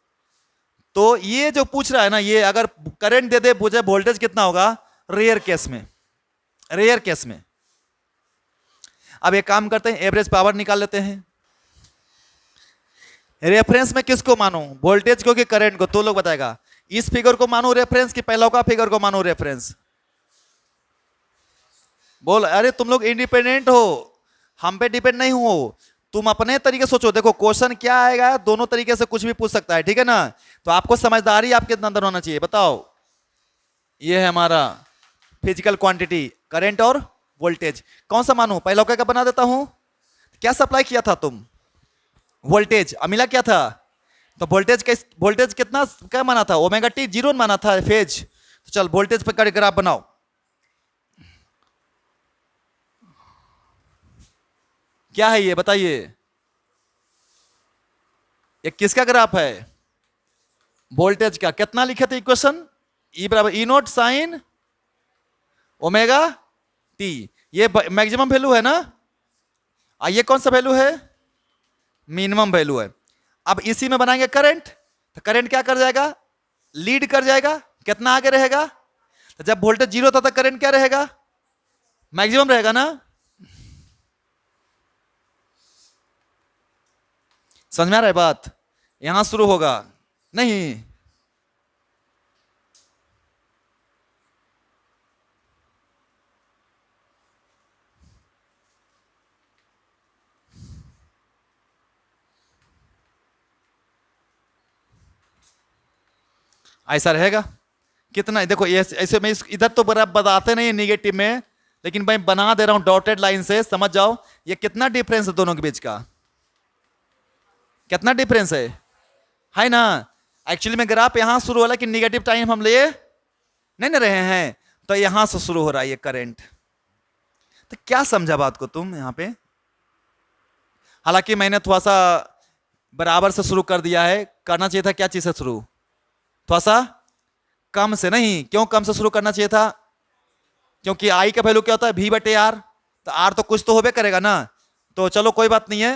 तो ये जो पूछ रहा है ना, ये अगर करंट दे दे पूछे वोल्टेज कितना होगा, रेयर केस में, रेयर केस में। अब एक काम करते हैं, एवरेज पावर निकाल लेते हैं। रेफरेंस में किसको मानो, वोल्टेज को कि करंट को, तो लोग बताएगा, इस फिगर को मानो रेफरेंस कि पहला का फिगर को मानो रेफरेंस, बोल। अरे तुम लोग इंडिपेंडेंट हो, हम पे डिपेंड नहीं हो, तुम अपने तरीके सोचो। देखो क्वेश्चन क्या आएगा, दोनों तरीके से कुछ भी पूछ सकता है, ठीक है ना, तो आपको समझदारी आपके अंदर होना चाहिए। बताओ, ये है हमारा फिजिकल क्वांटिटी, करंट और वोल्टेज, कौन सा मानू, पहला का बना देता हूं, क्या सप्लाई किया था तुम, वोल्टेज, मिला क्या था, तो वोल्टेज कितना क्या माना था, ओमेगा टी, जीरो माना था फेज, तो चल वोल्टेज पे ग्राफ बनाओ। क्या है ये बताइए, ये किसका ग्राफ है, वोल्टेज का। कितना लिखे थे इक्वेशन, ई बराबर ई नोट साइन ओमेगा टी, ये मैक्सिमम वैल्यू है ना, ये कौन सा वैल्यू है, मिनिमम वैल्यू है। अब इसी में बनाएंगे करंट, तो करंट क्या कर जाएगा, लीड कर जाएगा, कितना आगे रहेगा, तो जब वोल्टेज जीरो था तो करंट क्या रहेगा, मैक्सिमम रहेगा ना। समझ में आ रहा है बात, यहां शुरू होगा नहीं, ऐसा रहेगा कितना, देखो ऐसे में इधर तो बराबर बताते नहीं निगेटिव में, लेकिन भाई बना दे रहा हूं डॉटेड लाइन से, समझ जाओ ये कितना डिफरेंस है दोनों के बीच का, कितना डिफरेंस है ना। एक्चुअली में ग्राफ यहां शुरू हो रहा है कि निगेटिव टाइम हम ले नहीं ना रहे हैं, तो यहां से शुरू हो रहा है ये करंट। तो क्या समझा बात को तुम यहां पे, हालांकि मैंने थोड़ा सा बराबर से शुरू कर दिया है, करना चाहिए था क्या चीज से शुरू, थोड़ा सा कम से, नहीं क्यों कम से शुरू करना चाहिए था, क्योंकि आई का वैल्यू क्या होता है, भी बटे आर, तो आर तो कुछ तो होबे करेगा ना, तो चलो कोई बात नहीं है,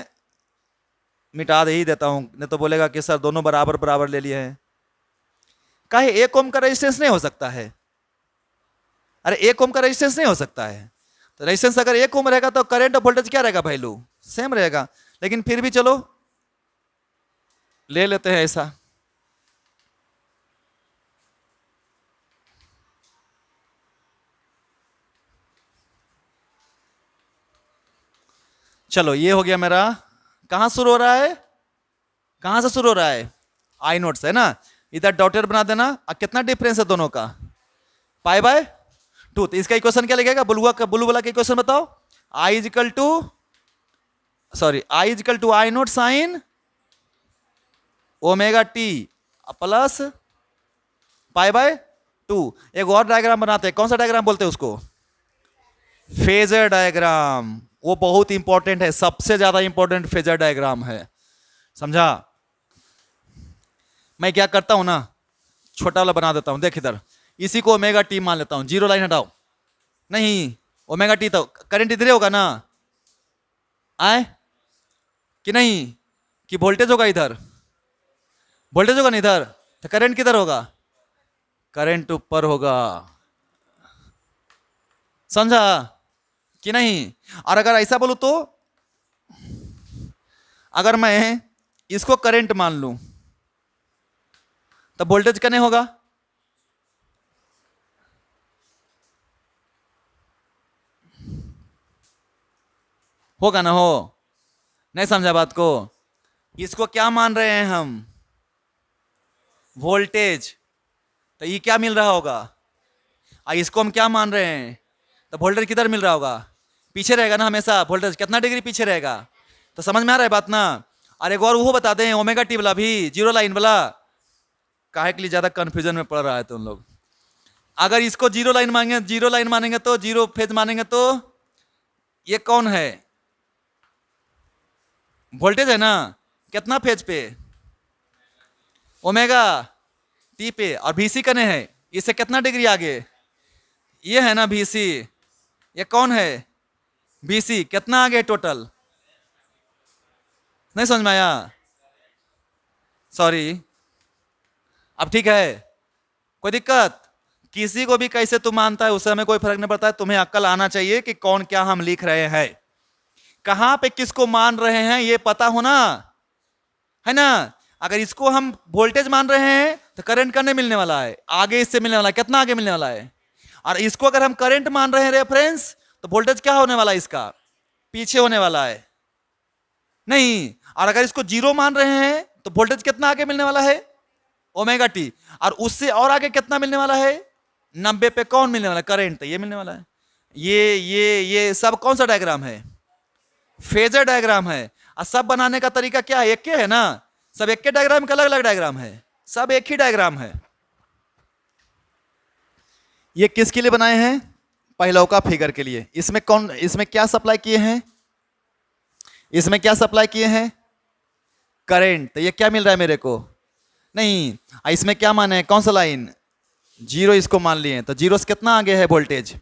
मिटा दे ही देता हूं, नहीं तो बोलेगा कि सर दोनों बराबर बराबर ले लिए हैं। काहे, एक ओम का रेजिस्टेंस नहीं हो सकता है, अरे एक ओम का रेजिस्टेंस नहीं हो सकता है, तो रेजिस्टेंस अगर एक ओम रहेगा तो करंट और वोल्टेज क्या रहेगा, वैल्यू सेम रहेगा, लेकिन फिर भी चलो ले लेते हैं ऐसा। चलो ये हो गया मेरा। कहां शुरू हो रहा है, कहां से शुरू हो रहा है, आई नोट से है ना। इधर डॉटेड बना देना। और कितना डिफरेंस है दोनों का, पाई बाय 2। तो इसका इक्वेशन क्या लिखेगा, बुलू वाला का इक्वेशन बताओ। I is equal to, sorry, I is equal to I note sine omega T plus pi by 2। एक और डायग्राम बनाते हैं, कौन सा डायग्राम बोलते हैं उसको, फेजर डायग्राम। वो बहुत इंपॉर्टेंट है, सबसे ज्यादा इंपॉर्टेंट फेजर डायग्राम है, समझा। मैं क्या करता हूं ना, छोटा वाला बना देता हूं। देख इधर, इसी को ओमेगा टी मान लेता हूं। जीरो लाइन हटाओ, नहीं ओमेगा टी तो करंट इधर होगा ना, आए कि नहीं, कि वोल्टेज होगा इधर, वोल्टेज होगा ना इधर, तो करंट किधर होगा, करंट ऊपर होगा, समझा कि नहीं। और अगर ऐसा बोलूं तो, अगर मैं इसको करंट मान लूं तब वोल्टेज कितने होगा, होगा ना, हो नहीं समझा बात को। इसको क्या मान रहे हैं हम, वोल्टेज, तो ये क्या मिल रहा होगा, और इसको हम क्या मान रहे हैं, तो वोल्टेज किधर मिल रहा होगा, पीछे रहेगा ना हमेशा, वोल्टेज कितना डिग्री पीछे रहेगा। तो समझ में आ रहा है बात ना। और एक और वो बता दें, ओमेगा टी वाला भी, जीरो लाइन वाला, काहे के लिए ज्यादा कंफ्यूजन में पड़ रहा है तुम लोग। अगर इसको जीरो लाइन मानेंगे, जीरो लाइन मानेंगे तो, जीरो फेज मानेंगे तो, ये कौन है, वोल्टेज है ना, कितना फेज पे, ओमेगा टी पे, और बीसी कने है, इससे कितना डिग्री आगे, ये है ना बीसी, ये कौन है, बीसी, कितना आगे टोटल, नहीं समझ में आया, सॉरी। अब ठीक है, कोई दिक्कत, किसी को भी कैसे तू मानता है उससे हमें कोई फर्क नहीं पड़ता है। तुम्हें अक्ल आना चाहिए कि कौन क्या हम लिख रहे हैं, कहां पे किसको मान रहे हैं, ये पता होना है ना। अगर इसको हम वोल्टेज मान रहे हैं तो करंट करने मिलने वाला है, आगे इससे मिलने वाला है, कितना आगे मिलने वाला है। और इसको अगर हम करंट मान रहे हैं रेफरेंस, तो वोल्टेज क्या होने वाला है, इसका पीछे होने वाला है, नहीं। और अगर इसको जीरो मान रहे हैं तो वोल्टेज कितना आगे मिलने वाला है, ओमेगा टी। और उससे और आगे कितना मिलने वाला है, 90 पे कौन मिलने वाला है, करंट, तो ये मिलने वाला है। ये सब कौन सा डायग्राम है, फेजर डायग्राम है। और सब बनाने का तरीका क्या है, एक है ना, सब एक के डायग्राम का अलग अलग डायग्राम है, सब एक ही डायग्राम है। ये किसके लिए बनाए हैं, पहलौ का फिगर के लिए। इसमें कौन, इसमें क्या सप्लाई किए हैं, इसमें क्या सप्लाई किए हैं, करंट। तो ये क्या मिल रहा है मेरे को, नहीं। इसमें क्या माने हैं, कौन सा लाइन, जीरो, इसको मान लिए, तो जीरो से कितना आगे है वोल्टेज,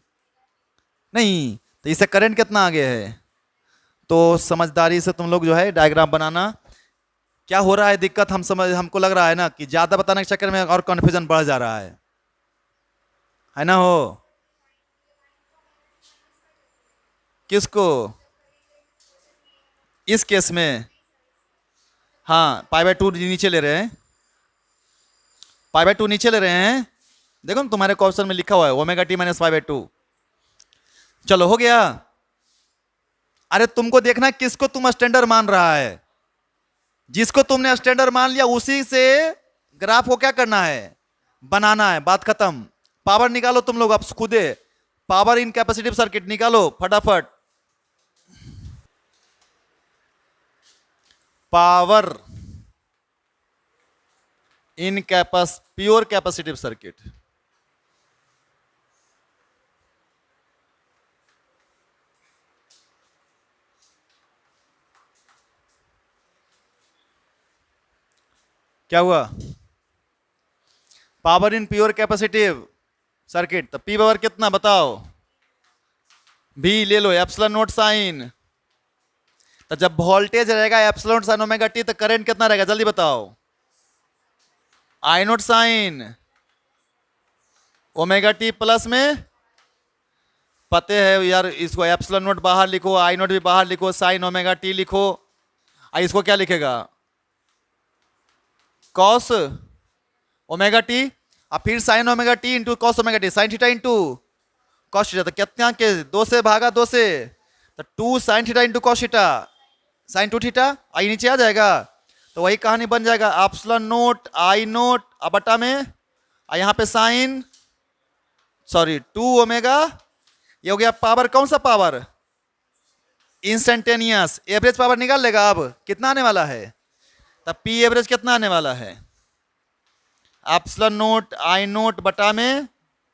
नहीं। तो इससे करंट कितना आगे है। तो समझदारी से तुम लोग जो है डायग्राम बनाना। क्या हो रहा है दिक्कत, हमको लग रहा है ना कि ज्यादा बताने के चक्कर में और कंफ्यूजन बढ़ जा रहा है ना। हो किसको, इस केस में, हाँ पाई बाय 2 नीचे ले रहे हैं, पाई बाय 2 नीचे ले रहे हैं। देखो ना तुम्हारे क्वेश्चन में लिखा हुआ है omega T minus pi by 2। चलो हो गया। अरे तुमको देखना किसको तुम स्टैंडर्ड मान रहा है, जिसको तुमने स्टैंडर्ड मान लिया उसी से ग्राफ को क्या करना है, बनाना है, बात खत्म। पावर निकालो तुम लोग अब खुदे, पावर इन कैपेसिटिव सर्किट निकालो फटाफट। Power in pure capacitive circuit, क्या हुआ, power in pure capacitive circuit. तो पी पावर कितना बताओ, भी ले लो, एप्सिलॉन नोट साइन। तो जब वोल्टेज रहेगा epsilon note sine omega T, तो करंट कितना रहेगा जल्दी बताओ, I note sine omega T plus में, पते है यार, इसको एप्सिलॉन नोट बाहर लिखो, आई नोट भी बाहर लिखो, साइन ओमेगा टी लिखो। इसको क्या लिखेगा, कॉस ओमेगा टी, और फिर sign omega T into cos omega T, sign theta into cos theta. तो कितना के 2 से भागा 2 से, तो 2 sine theta into cos theta, sine 2 theta, I नीचे आ जाएगा, तो वही कहानी बन जाएगा एप्सिलॉन नोट आई नोट अब बटा में यहाँ पे साइन 2 ओमेगा, ये हो गया पावर, कौन सा पावर, इंस्टेंटेनियस। एवरेज पावर निकाल लेगा, अब कितना आने वाला है, तब पी एवरेज कितना आने वाला है, एप्सिलॉन नोट आई नोट बटा में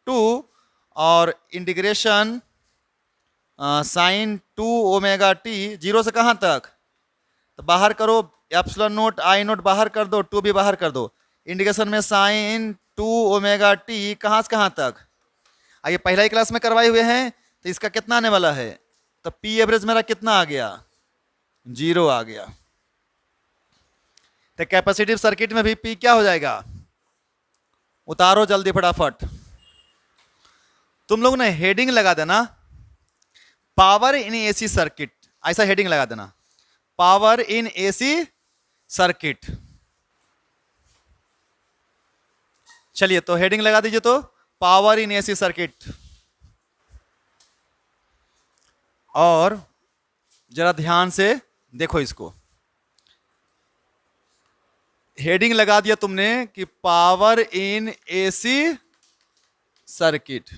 2 और इंटीग्रेशन साइन 2 ओमेगा टी, 0 से कहाँ तक, तो बाहर करो, एप्सिलॉन नोट आई नोट बाहर कर दो, 2 भी बाहर कर दो, इंटीग्रेशन में साइन 2 ओमेगा टी कहाँ से कहाँ तक, आइए पहला ही क्लास में करवाए हुए हैं, तो इसका कितना आने वाला है, तो पी एवरेज मेरा कितना आ गया, 0 आ गया। तो कैपेसिटिव सर्किट में भी पी क्या हो जाएगा, उतारो जल्दी फटाफट। तुम लोग ने हेडिंग लगा देना, पावर इन एसी सर्किट, ऐसा हेडिंग लगा देना, पावर इन एसी सर्किट। चलिए तो हेडिंग लगा दीजिए, तो पावर इन एसी सर्किट। और जरा ध्यान से देखो इसको, हेडिंग लगा दिया तुमने कि पावर इन एसी सर्किट।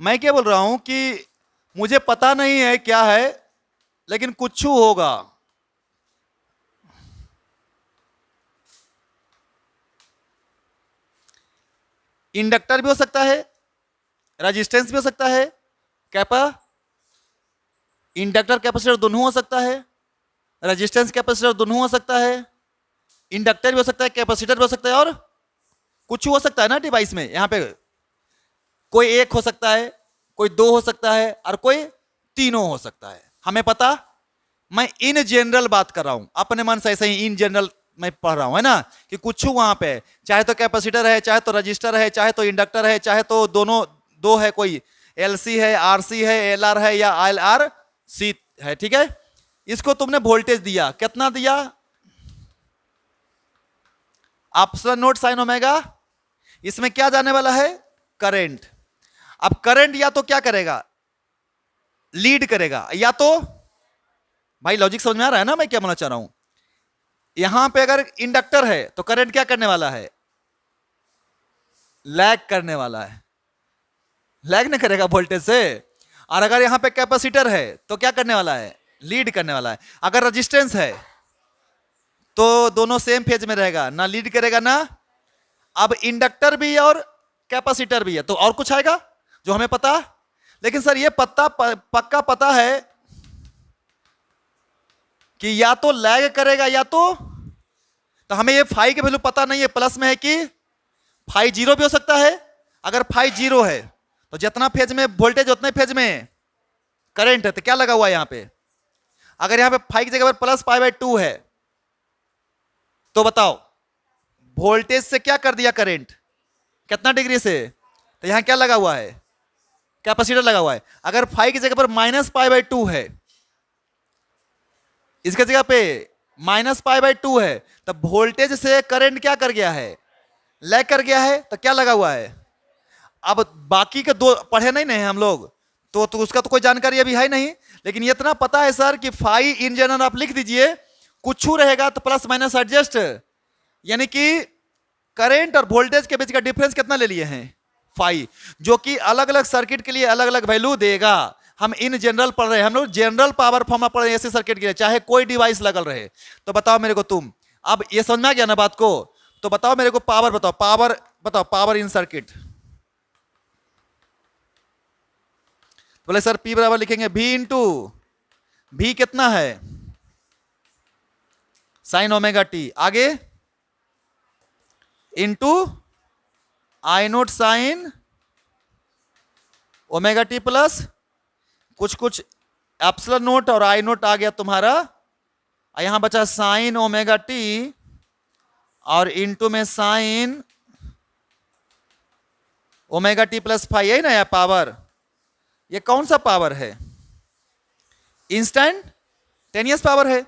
मैं क्या बोल रहा हूं कि मुझे पता नहीं है क्या है, लेकिन कुछ होगा। इंडक्टर भी हो सकता है, रेजिस्टेंस भी हो सकता है, इंडक्टर कैपेसिटर दोनों हो सकता है, रेजिस्टेंस कैपेसिटर दोनों हो सकता है, इंडक्टर भी हो सकता है, कैपेसिटर भी हो सकता है, और कुछ हो सकता है ना डिवाइस में। यहां पे कोई एक हो सकता है, कोई 2 हो सकता है, और कोई 3 हो सकता है। हमें पता, मैं इन जनरल बात कर रहा हूं, अपने मन से ऐसे ही इन जनरल मैं पढ़ रहा हूं, है ना, कि कुछ वहां पे चाहे तो कैपेसिटर है, चाहे तो रजिस्टर है, चाहे तो इंडक्टर है, चाहे तो दोनों 2 है, कोई एलसी है, आरसी है, एलआर है, या एलआर सी है, ठीक है। इसको तुमने वोल्टेज दिया, कितना दिया, एप्सिलॉन नोट साइन ओमेगा, इसमें क्या जाने वाला है, करंट। अब करंट या तो क्या करेगा, लीड करेगा, या तो, भाई लॉजिक समझ में आ रहा है ना मैं क्या बोलना चाह रहा हूं। यहां पे अगर इंडक्टर है तो करंट क्या करने वाला है, लैग करने वाला है, लैग नहीं करेगा वोल्टेज से। और अगर यहां पे कैपेसिटर है तो क्या करने वाला है, लीड करने वाला है। अगर रेजिस्टेंस है तो दोनों सेम फेज में रहेगा, ना लीड करेगा ना। अब इंडक्टर भी है और कैपेसिटर भी है, तो और कुछ आएगा जो हमें पता। लेकिन सर ये पक्का पता है कि या तो लैग करेगा या तो हमें ये फाई की वैल्यू पता नहीं है, प्लस में है कि फाई 0 भी हो सकता है। अगर फाई 0 है तो जितना फेज में वोल्टेज उतने फेज में करंट है, तो क्या लगा हुआ है यहां पे। अगर यहां पे फाई की जगह पर प्लस पाई बाय 2 है तो बताओ वोल्टेज से क्या कर दिया करंट, कितना डिग्री से, तो यहां क्या लगा हुआ है, कैपेसिटर लगा हुआ है। अगर फाई की जगह पर माइनस पाई बाय 2 है, इसके जगह पे माइनस पाई बाय 2 है, तब वोल्टेज से करंट क्या कर गया है, लैग कर गया है, तो क्या लगा हुआ है। अब बाकी के 2 पढ़े नहीं है हम लोग, तो उसका तो कोई जानकारी अभी है नहीं। लेकिन ये इतना पता है सर कि फाई इन जनरल आप लिख दीजिए, कुछ रहेगा तो प्लस माइनस एडजस्ट, यानी कि करंट और वोल्टेज के बीच का डिफरेंस कितना ले लिए हैं, फाई, जो कि अलग अलग सर्किट के लिए अलग अलग वैल्यू देगा। हम इन जनरल पढ़ रहे हैं, हम लोग जनरल पावर फॉर्मूला पढ़ रहे हैं ऐसे सर्किट के लिए, चाहे कोई डिवाइस लगल रहे। तो बताओ मेरे को तुम, अब ये समझ में आ गया ना बात को, तो बताओ मेरे को पावर बताओ, पावर इन सर्किट। बोले सर P बराबर लिखेंगे V इंटू V कितना है, साइन ओमेगा टी, आगे into I note sine omega T plus कुछ एप्सिलॉन नोट और आई नोट आ गया तुम्हारा, यहां बचा साइन ओमेगा टी और इंटू में sine omega T plus five, यही ना यह पावर। ये कौन सा पावर है, इंस्टेंटेनियस पावर है।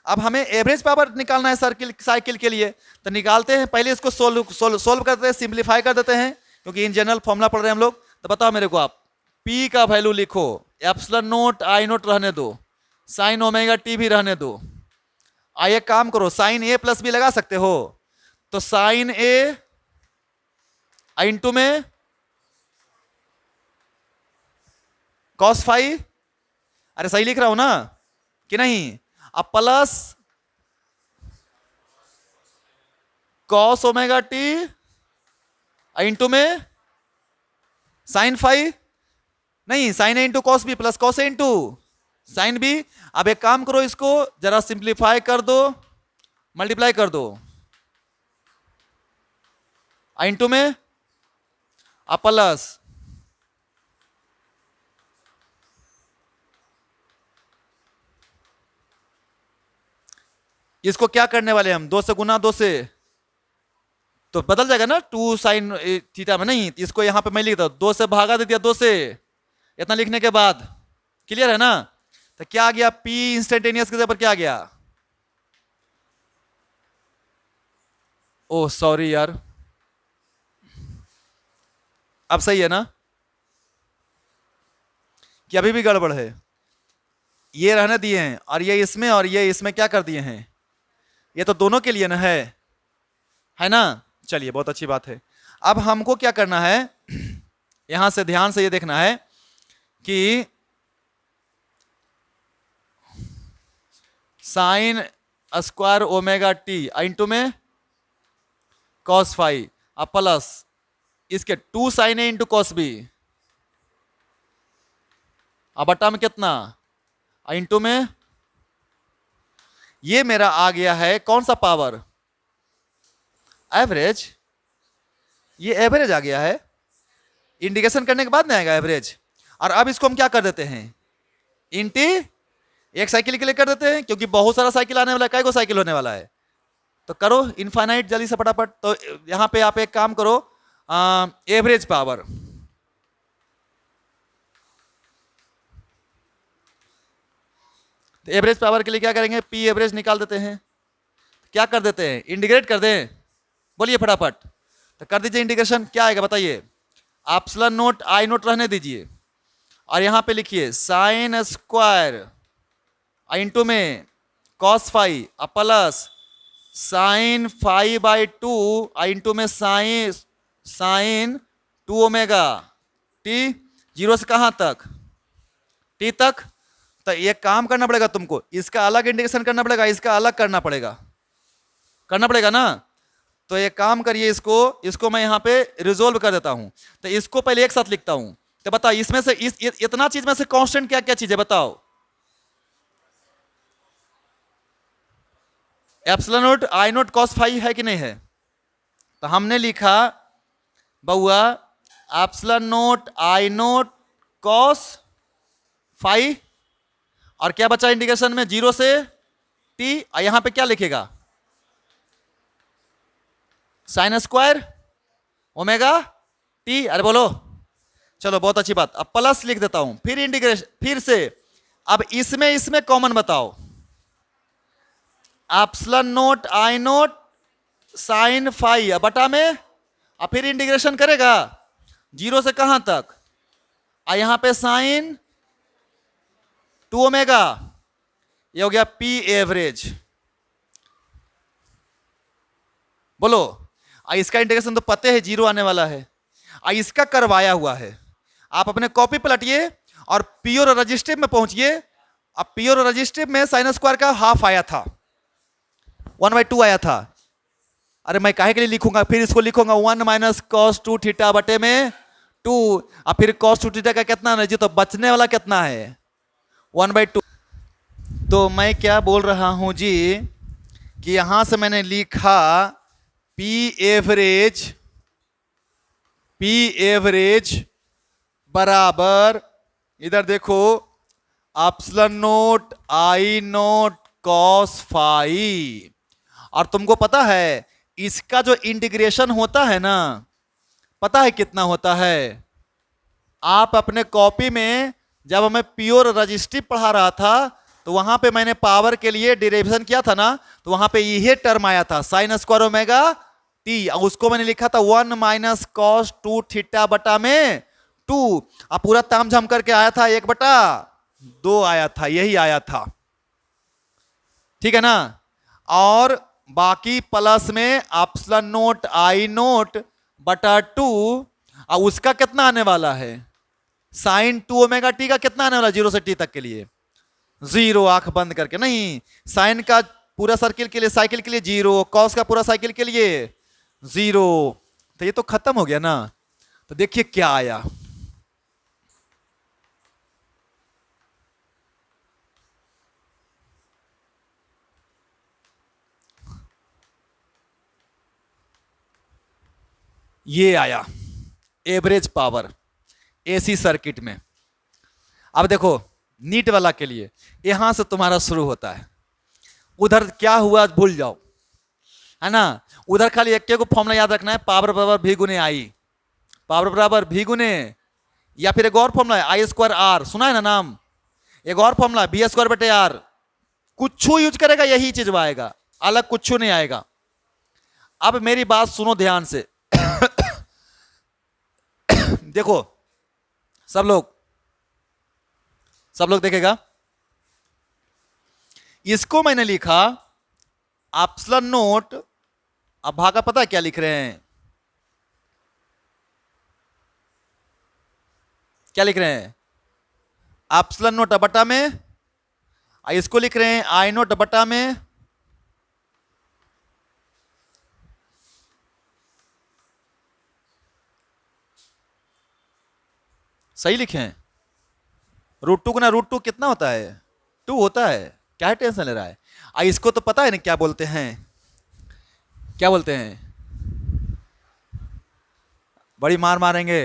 अब हमें एवरेज पावर निकालना है साइकिल के लिए, तो निकालते हैं। पहले इसको सोल्व करते हैं, सिंप्लीफाई कर देते हैं, क्योंकि इन जनरल फॉर्मूला पढ़ रहे हैं हम लोग। तो बताओ मेरे को आप, P का वैल्यू लिखो, एप्सिलॉन नोट आई नोट रहने दो, साइन ओमेगा टी भी रहने दो। आइए काम करो, साइन ए प्लस बी लगा सकते हो, तो साइन ए इंटू में कॉस फाई, अरे सही लिख रहा हूं ना कि नहीं, अब plus cos omega T into में साइन फाई, नहीं sine A into cos B plus cos A into sine B. अब एक काम करो, इसको जरा सिंप्लीफाई कर दो, मल्टीप्लाई कर दो, इंटू में अब प्लस इसको क्या करने वाले हम, 2 से गुना 2 से, तो बदल जाएगा ना 2 साइन थीटा में, नहीं इसको यहां पे मैं लिखता हूं, 2 से भागा दे दिया 2 से, इतना लिखने के बाद क्लियर है ना। तो क्या आ गया, P इंस्टेंटेनियस के जगह पर क्या आ गया, ओह सॉरी यार, अब सही है ना कि अभी भी गड़बड़ है, ये रहने दिए हैं और ये इसमें और ये इसमें क्या कर दिए हैं, ये तो दोनों के लिए ना है ना। चलिए बहुत अच्छी बात है। अब हमको क्या करना है, यहां से ध्यान से ये देखना है कि sine square omega T into में कॉस फाई अब प्लस इसके 2 sign A into cos B, अब बटा में कितना इंटू में, ये मेरा आ गया है कौन सा पावर, एवरेज, ये एवरेज आ गया है, इंडिकेशन करने के बाद में आएगा एवरेज। और अब इसको हम क्या कर देते हैं, इंटी एक साइकिल के लिए कर देते हैं, क्योंकि बहुत सारा साइकिल आने वाला है, कई को साइकिल होने वाला है, तो करो इनफाइनाइट जल्दी से फटाफट। तो यहां पे आप एक काम करो, एवरेज पावर, तो एवरेज पावर के लिए क्या करेंगे, पी एवरेज निकाल देते हैं, क्या कर देते हैं, इंटीग्रेट कर दें, बोलिए फटाफट, तो कर दीजिए इंटीग्रेशन, क्या आएगा बताइए, एप्सिलॉन नोट आई नोट रहने दीजिए और यहां पे लिखिए साइन स्क्वायर इंटू में cos phi plus sine phi by 2 into में साइन 2 ओमेगा टी, 0 से कहां तक, टी तक। तो ये काम करना पड़ेगा तुमको, इसका अलग इंडिकेशन करना पड़ेगा, इसका अलग करना पड़ेगा ना। तो ये काम करिए, इसको मैं यहां पे रिजोल्व कर देता हूं। तो इसको पहले एक साथ लिखता हूं, तो बताओ इसमें से इतना चीज में से कांस्टेंट क्या क्या चीज है बताओ, epsilon note I note cos phi है कि नहीं है, तो हमने लिखा बउआ epsilon note I note cos phi, और क्या बचा इंडिकेशन में 0 से टी, यहां पे क्या लिखेगा, साइन स्क्वायर ओमेगा टी, अरे बोलो, चलो बहुत अच्छी बात। अब प्लस लिख देता हूं, फिर इंटीग्रेशन, फिर से अब इसमें कॉमन बताओ, epsilon note I note sine phi बटा में, अब फिर इंटीग्रेशन करेगा 0 से कहां तक, यहां पे साइन 2 ओमेगा, ये हो गया पी एवरेज, बोलो। इसका इंटीग्रेशन तो पते है 0 आने वाला है, इसका करवाया हुआ है, आप अपने कॉपी पलटिए और प्योर रजिस्टिव में पहुंचिए। अब प्योर रजिस्टिव में साइन स्क्वायर का हाफ आया था, 1/2 आया था, अरे मैं काहे के लिए लिखूंगा, फिर इसको लिखूंगा 1 माइनस कॉस 2 थीटा बटे में 2, अब फिर कॉस 2 थीटा का कितना है जी, तो बचने वाला कितना है 1/2। तो मैं क्या बोल रहा हूं जी कि यहां से मैंने लिखा पी एवरेज बराबर, इधर देखो epsilon note I note cos phi, और तुमको पता है इसका जो इंटीग्रेशन होता है ना, पता है कितना होता है, आप अपने कॉपी में जब हमें प्योर रजिस्ट्री पढ़ा रहा था तो वहां पे मैंने पावर के लिए डेरिवेशन किया था ना, तो वहां पे यही टर्म आया था साइन स्क्वायर ओमेगा टी, उसको मैंने लिखा था 1 माइनस कॉस 2 थीटा बटा में टू, अब पूरा तामझाम करके आया था 1/2 आया था, यही आया था, ठीक है ना। और बाकी प्लस में एप्सिलॉन नोट आई नोट बटा 2, और उसका कितना आने वाला है, साइन 2 ओमेगा टी का कितना आने वाला 0 से टी तक के लिए 0, आंख बंद करके, नहीं साइन का पूरा सर्किल के लिए, साइकिल के लिए 0, कॉस का पूरा साइकिल के लिए 0, तो ये तो खत्म हो गया ना। तो देखिए क्या आया, ये आया एवरेज पावर एसी सर्किट में। अब देखो नीट वाला के लिए यहां से तुम्हारा शुरू होता है, उधर क्या हुआ भूल जाओ, है ना। उधर खाली एक को फॉर्मूला याद रखना है, पावर बराबर भी गुने आई, पावर बराबर भी गुने, या फिर एक और फॉर्मूला है आई स्क्वायर आर, सुना है ना नाम, एक और फॉर्मूला बी स्क्वायर बटे आर, कुछ यूज करेगा यही चीज आएगा, अलग कुछ नहीं आएगा। अब मेरी बात सुनो ध्यान से देखो सब लोग देखेगा, इसको मैंने लिखा एप्सिलॉन नोट, अब भागा पता है क्या लिख रहे हैं, क्या लिख रहे हैं, एप्सिलॉन नोट बटा में, इसको लिख रहे हैं आई नोट बटा में, सही लिखे हैं, √2 गुना √2 कितना होता है 2 होता है, क्या है टेंशन ले रहा है। इसको तो पता है ना क्या बोलते हैं, क्या बोलते हैं, बड़ी मार मारेंगे,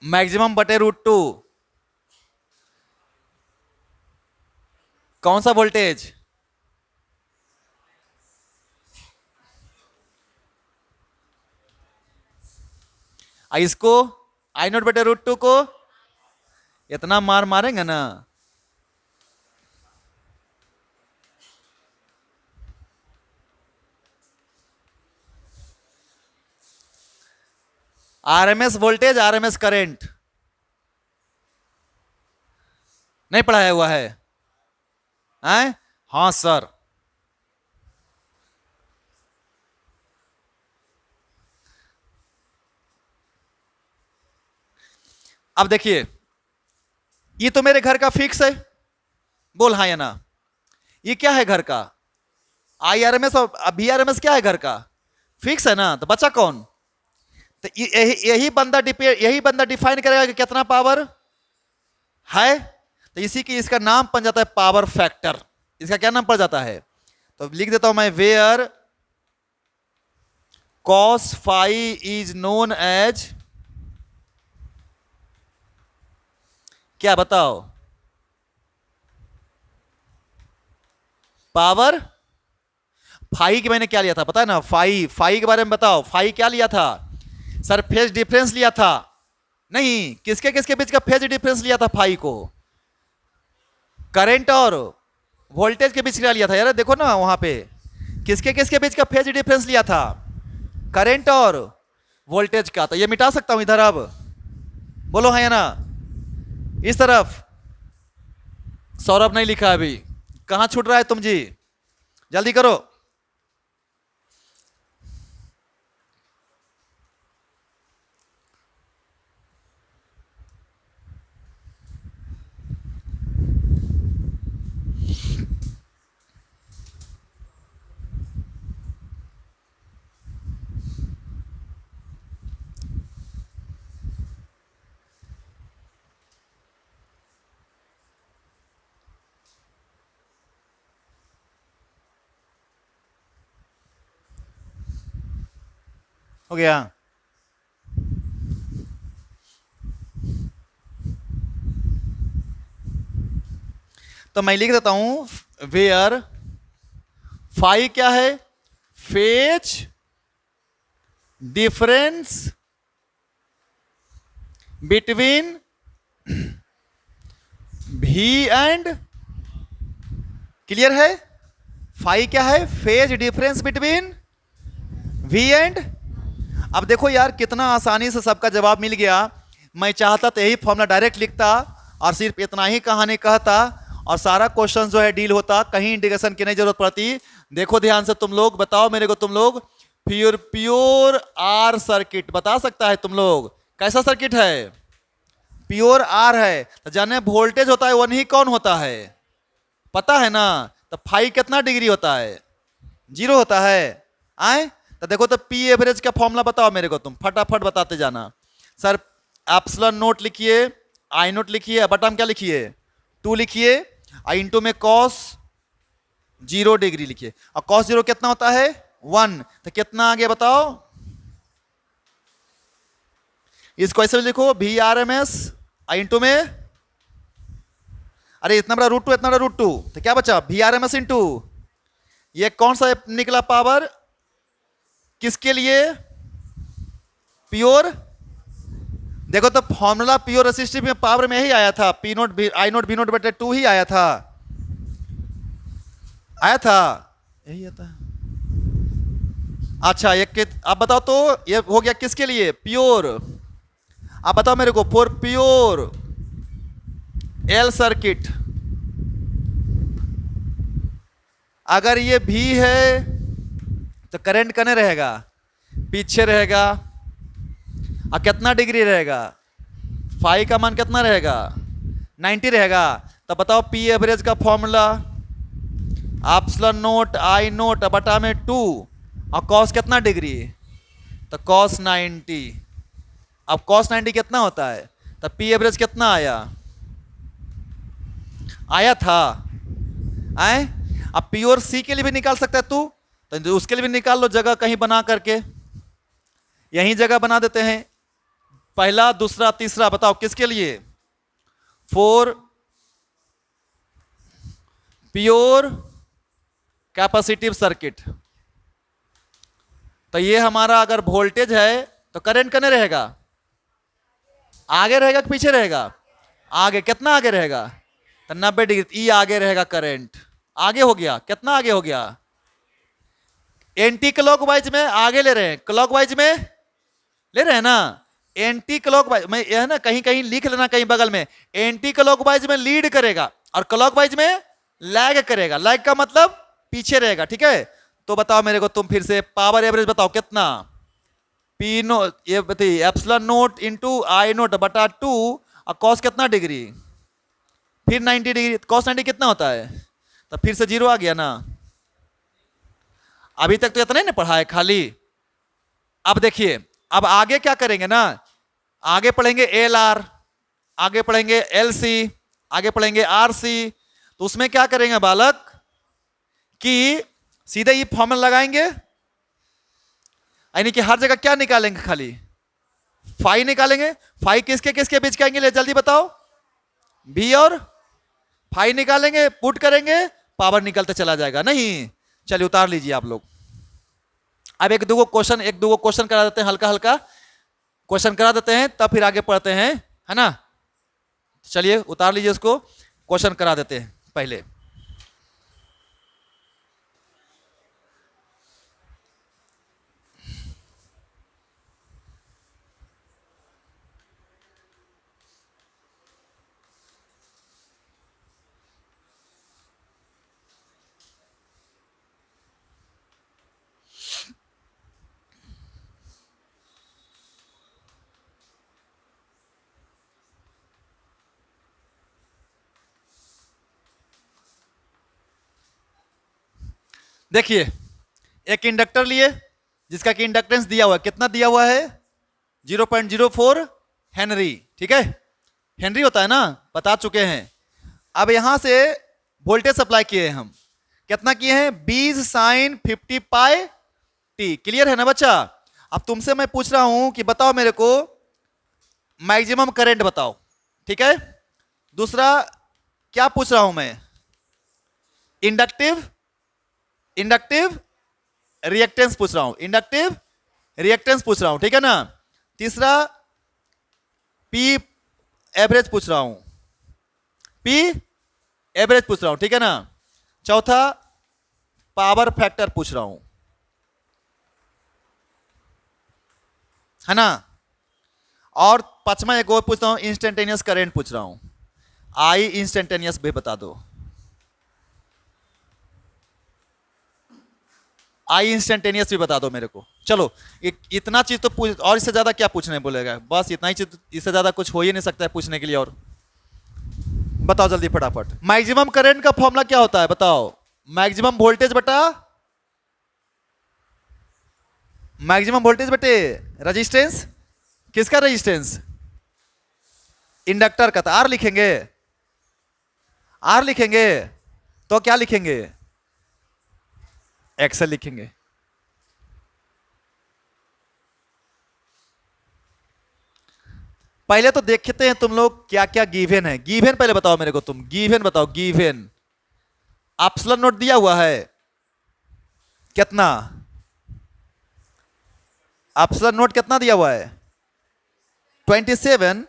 मैक्सिमम बटे √2, कौन सा वोल्टेज, इसको आई नोट बटे √2 को इतना मार मारेंगे ना, आरएमएस वोल्टेज आरएमएस करंट नहीं पढ़ाया हुआ है, हैं? हाँ सर, अब देखिए ये तो मेरे घर का फिक्स है, बोल हाँ या ना, ये क्या है घर का IRMS और VRMS क्या है घर का फिक्स है ना, तो बचा कौन, तो यही बंदा डिफाइन करेगा कि कितना पावर है, तो इसी की इसका नाम बन जाता है पावर फैक्टर, इसका क्या नाम पड़ जाता है, तो लिख देता हूं मैं where cos phi is known as, क्या बताओ, पावर, फाई के मैंने क्या लिया था पता है ना, फाई के बारे में बताओ, फाई क्या लिया था सर, फेज डिफरेंस लिया था, नहीं किसके किसके बीच का फेज डिफरेंस लिया था, फाई को करंट और वोल्टेज के बीच क्या लिया था यार, देखो ना वहां पे किसके किसके बीच का फेज डिफरेंस लिया था, करंट और वोल्टेज का, तो ये मिटा सकता हूं इधर, अब बोलो हाँ या ना, इस तरफ सौरभ नहीं लिखा अभी, कहां छूट रहा है तुम जी, जल्दी करो, हो गया, तो मैं लिख देता हूं वेयर फाई क्या है, phase difference between V and, clear है, फाई क्या है, phase difference between V and अब देखो यार कितना आसानी से सबका जवाब मिल गया। मैं चाहता तो यही फॉर्मूला डायरेक्ट लिखता और सिर्फ इतना ही कहानी कहता और सारा क्वेश्चन जो है डील होता, कहीं इंटीग्रेशन की नहीं जरूरत पड़ती। देखो ध्यान से, तुम लोग बताओ मेरे को, तुम लोग प्योर आर सर्किट बता सकता है तुम लोग? कैसा सर्किट है? प्योर आर है। तो जाने वोल्टेज होता है वन ही कौन होता है? पता है ना? तो फाई कितना डिग्री होता है? 0 होता है। आए तो देखो, तो पी एवरेज का फॉर्मूला बताओ मेरे को, तुम फटाफट बताते जाना। सर एप्सिलॉन नोट लिखिए, आई नोट लिखिए, बटा में क्या लिखिए? 2 लिखिए, और इंटू में कॉस 0 डिग्री लिखिए। और कॉस 0 कितना होता है? 1। तो कितना आ गया बताओ? इसको ऐसे लिखो, V R M S into में, अरे इतना बड़ा √2, इतना बड़ा √2, तो क्या बचा? V R M S into ये कौन सा निकला पावर? किसके लिए? प्योर। देखो तो फॉर्मूला प्योर रेसिस्टिव में पावर में ही आया था, P naught I naught V naught बटे 2 ही आया था, यही आता है। अच्छा एक आप बताओ तो, ये हो गया किसके लिए? प्योर। आप बताओ मेरे को, फॉर प्योर एल सर्किट अगर ये भी है तो करंट कने रहेगा? पीछे रहेगा। और कितना डिग्री रहेगा? फाई का मान कितना रहेगा? 90 रहेगा। तो बताओ पी एवरेज का formula, epsilon note I note बटा में 2, और कॉस कितना डिग्री? तो कॉस 90। अब कॉस 90 कितना होता है? तो पी एवरेज कितना आया था? आए अब प्योर सी के लिए भी निकाल सकता है तू, तो उसके लिए भी निकाल लो जगह कहीं बना करके। यही जगह बना देते हैं, पहला दूसरा तीसरा। बताओ किसके लिए? For pure capacitive circuit. तो ये हमारा अगर वोल्टेज है तो करंट कने रहेगा? आगे रहेगा कि पीछे रहेगा? आगे। कितना आगे रहेगा? तो 90 डिग्री। ई आगे रहेगा, करंट आगे हो गया। कितना आगे हो गया? एंटी क्लॉकवाइज में आगे ले रहे हैं, क्लॉकवाइज में ले रहे हैं ना। एंटी क्लॉकवाइज में यह ना, कहीं कहीं लिख लेना कहीं बगल में, एंटी क्लॉकवाइज में लीड करेगा और क्लॉकवाइज में लैग करेगा। लैग का मतलब पीछे रहेगा, ठीक है। तो बताओ मेरे को तुम फिर से, पावर एवरेज बताओ कितना? पी नो ये बताइए, epsilon note into I note बटा 2, और कॉस कितना डिग्री? फिर 90 डिग्री। कॉस 90 कितना होता है? तो फिर से 0 आ गया ना। अभी तक तो इतना ही ना पढ़ा है खाली। अब देखिए, अब आगे क्या करेंगे ना, आगे पढ़ेंगे एल आर, आगे पढ़ेंगे एल सी, आगे पढ़ेंगे आर सी। तो उसमें क्या करेंगे बालक कि सीधे ये फॉर्मूला लगाएंगे, यानी कि हर जगह क्या निकालेंगे? खाली फाई निकालेंगे। फाई किसके किसके बीच कहेंगे? ले जल्दी बताओ। भी और फाई निकालेंगे, पुट करेंगे, पावर निकलते चला जाएगा। नहीं, चलिए उतार लीजिए आप लोग। अब एक दो क्वेश्चन करा देते हैं, हल्का हल्का क्वेश्चन करा देते हैं, तब फिर आगे पढ़ते हैं, है ना। चलिए उतार लीजिए इसको, क्वेश्चन करा देते हैं पहले। देखिए, एक इंडक्टर लिए जिसका कि इंडक्टेंस दिया हुआ है, कितना दिया हुआ है? 0.04 हेनरी, ठीक है। हेनरी होता है ना, बता चुके हैं। अब यहां से वोल्टेज सप्लाई किए हैं हम, कितना किए हैं? 20 sin 50 पाई टी। क्लियर है ना बच्चा? अब तुमसे मैं पूछ रहा हूं कि बताओ मेरे को मैक्सिमम करंट बताओ, ठीक है। दूसरा क्या पूछ रहा हूं मैं? इंडक्टिव रिएक्टेंस पूछ रहा हूं, इंडक्टिव रिएक्टेंस पूछ रहा हूं, ठीक है ना। तीसरा पी एवरेज पूछ रहा हूं, पी एवरेज पूछ रहा हूं, ठीक है ना। चौथा पावर फैक्टर पूछ रहा हूं। है ना। और पांचवा एक और पूछता हूं, इंस्टेंटेनियस करंट पूछ रहा हूं, आई इंस्टेंटेनियस भी बता दो। आई इंस्टेंटेनियस भी बता दो मेरे को। चलो इतना चीज तो पूछ, और इससे ज्यादा क्या पूछने बोलेगा, बस इतना ही चीज, इससे ज्यादा कुछ हो ही नहीं सकता है पूछने के लिए। और बताओ जल्दी फटाफट, मैक्सिमम करंट का फॉर्मूला क्या होता है बताओ। मैक्सिमम वोल्टेज बटा मैक्सिमम वोल्टेज बटे रेजिस्टेंस। किसका रेजिस्टेंस? इंडक्टर का। तो आर लिखेंगे, आर लिखेंगे तो क्या लिखेंगे? एक्सएल लिखेंगे। पहले तो देखते हैं तुम लोग क्या क्या गिवन है। गिवन पहले बताओ मेरे को, तुम गिवन बताओ। गिवन एप्सिलॉन नोट दिया हुआ है कितना? एप्सिलॉन नोट कितना दिया हुआ है? 27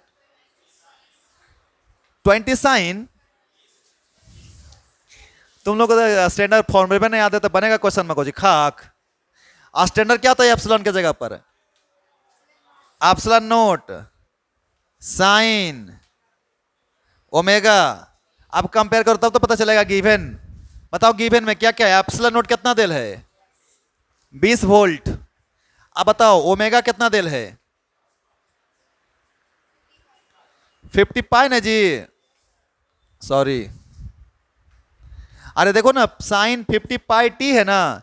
20 साइन। तुम लोग को स्टैंडर्ड फॉर्मूले में नहीं आते तो बनेगा क्वेश्चन में कुछ खाक। स्टैंडर्ड क्या होता है एप्सिलॉन के जगह पर? Epsilon note sine omega. अब कंपेयर करो तब तो पता चलेगा गिवन। बताओ गिवन में क्या क्या है? एप्सिलॉन नोट कितना देल है? 20 वोल्ट। अब बताओ ओमेगा कितना देल है? 50 पाई ना जी, सॉरी। अरे देखो ना, साइन 50 पाई टी है ना,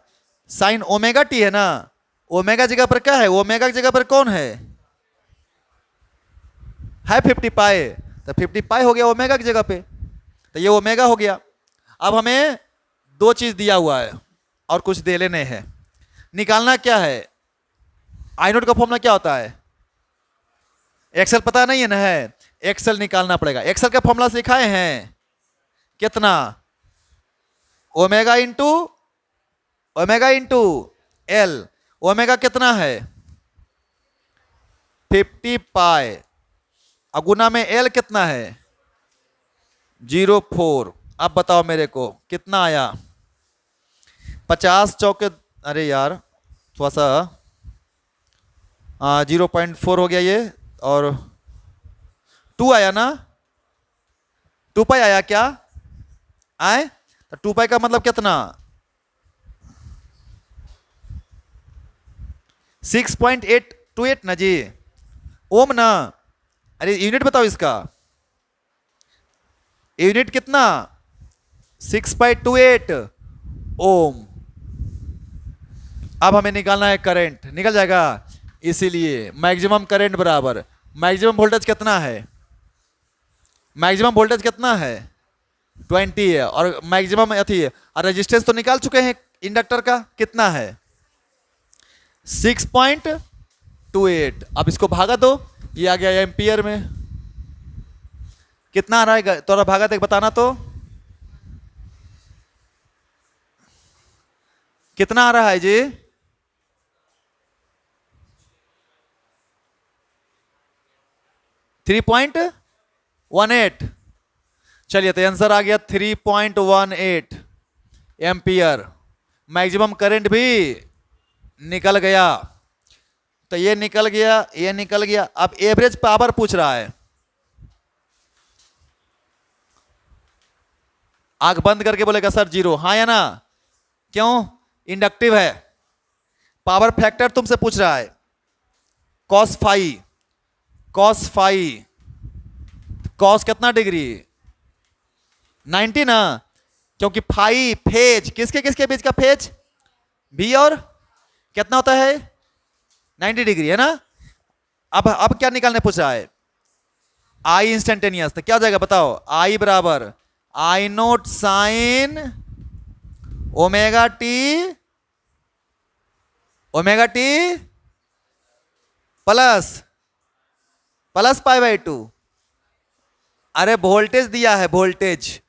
साइन ओमेगा टी है ना। ओमेगा जगह पर क्या है? ओमेगा की जगह पर कौन है? 50 पाई। तो 50 पाई हो गया ओमेगा की जगह पे, तो ये ओमेगा हो गया। अब हमें दो चीज दिया हुआ है और कुछ दे लेने हैं। निकालना क्या है? आई नोट का फॉर्मूला क्या होता है? एक्सेल पता नहीं है ना? है एक्सेल निकालना पड़ेगा। एक्सेल का फॉर्मूला सिखाए हैं कितना? Omega into L. ओमेगा कितना है? 50 पाई। गुना में एल कितना है? 0.4। अब बताओ मेरे को कितना आया? 50 चौके, अरे यार थोड़ा सा 0.4 हो गया ये, और 2 आया ना? 2 पाई आया क्या? आए तो 2 पाई का मतलब कितना? 6.828 ना जी, ओम ना। अरे यूनिट बताओ इसका, यूनिट कितना? 6.28 ओम। अब हमें निकालना है करंट, निकल जाएगा। इसीलिए मैक्सिमम करंट बराबर मैक्सिमम वोल्टेज कितना है? मैक्सिमम वोल्टेज कितना है? 20 है। और मैक्सिमम अथी और रेजिस्टेंस तो निकाल चुके हैं इंडक्टर का, कितना है? 6.28। अब इसको भागा दो, ये आ गया एम्पियर में। कितना आ रहा है थोड़ा भागा देख, बताना तो कितना आ रहा है जी? 3.18। चलिए तो आंसर आ गया 3.18 एम्पियर। मैक्सिमम करंट भी निकल गया। तो ये निकल गया, ये निकल गया। अब एवरेज पावर पूछ रहा है। आंख बंद करके बोलेगा सर 0, हाँ या ना? क्यों? इंडक्टिव है। पावर फैक्टर तुमसे पूछ रहा है। cos फाई कॉस कितना डिग्री? 90 ना, क्योंकि फाई फेज, किसके किसके बीच का फेज? भी, और कितना होता है? 90 डिग्री है ना। अब क्या निकालने पूछ रहा है? I instantaneous. तो क्या हो जाएगा बताओ? आई बराबर I note sine omega T plus pi by 2। अरे वोल्टेज दिया है, वोल्टेज।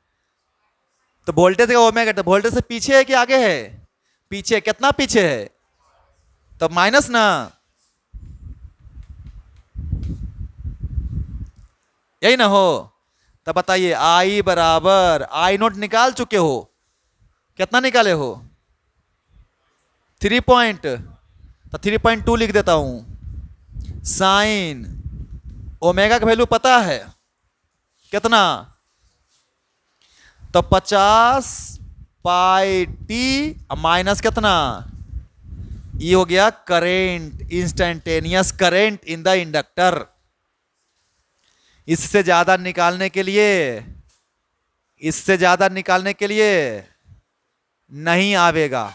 तो वोल्टेज का ओमेगा, तो वोल्टेज से पीछे है कि आगे है? पीछे। कितना पीछे है? तो माइनस ना, यही ना हो। तब बताइए आई बराबर आई नोट निकाल चुके हो, कितना निकाले हो? 3 पॉइंट, तो 3.2 लिख देता हूं। साइन ओमेगा का वैल्यू पता है कितना, तो 50 पाई टी माइनस कितना, ये हो गया current, instantaneous current in the inductor. इससे ज्यादा निकालने के लिए, इससे ज्यादा निकालने के लिए नहीं आवेगा।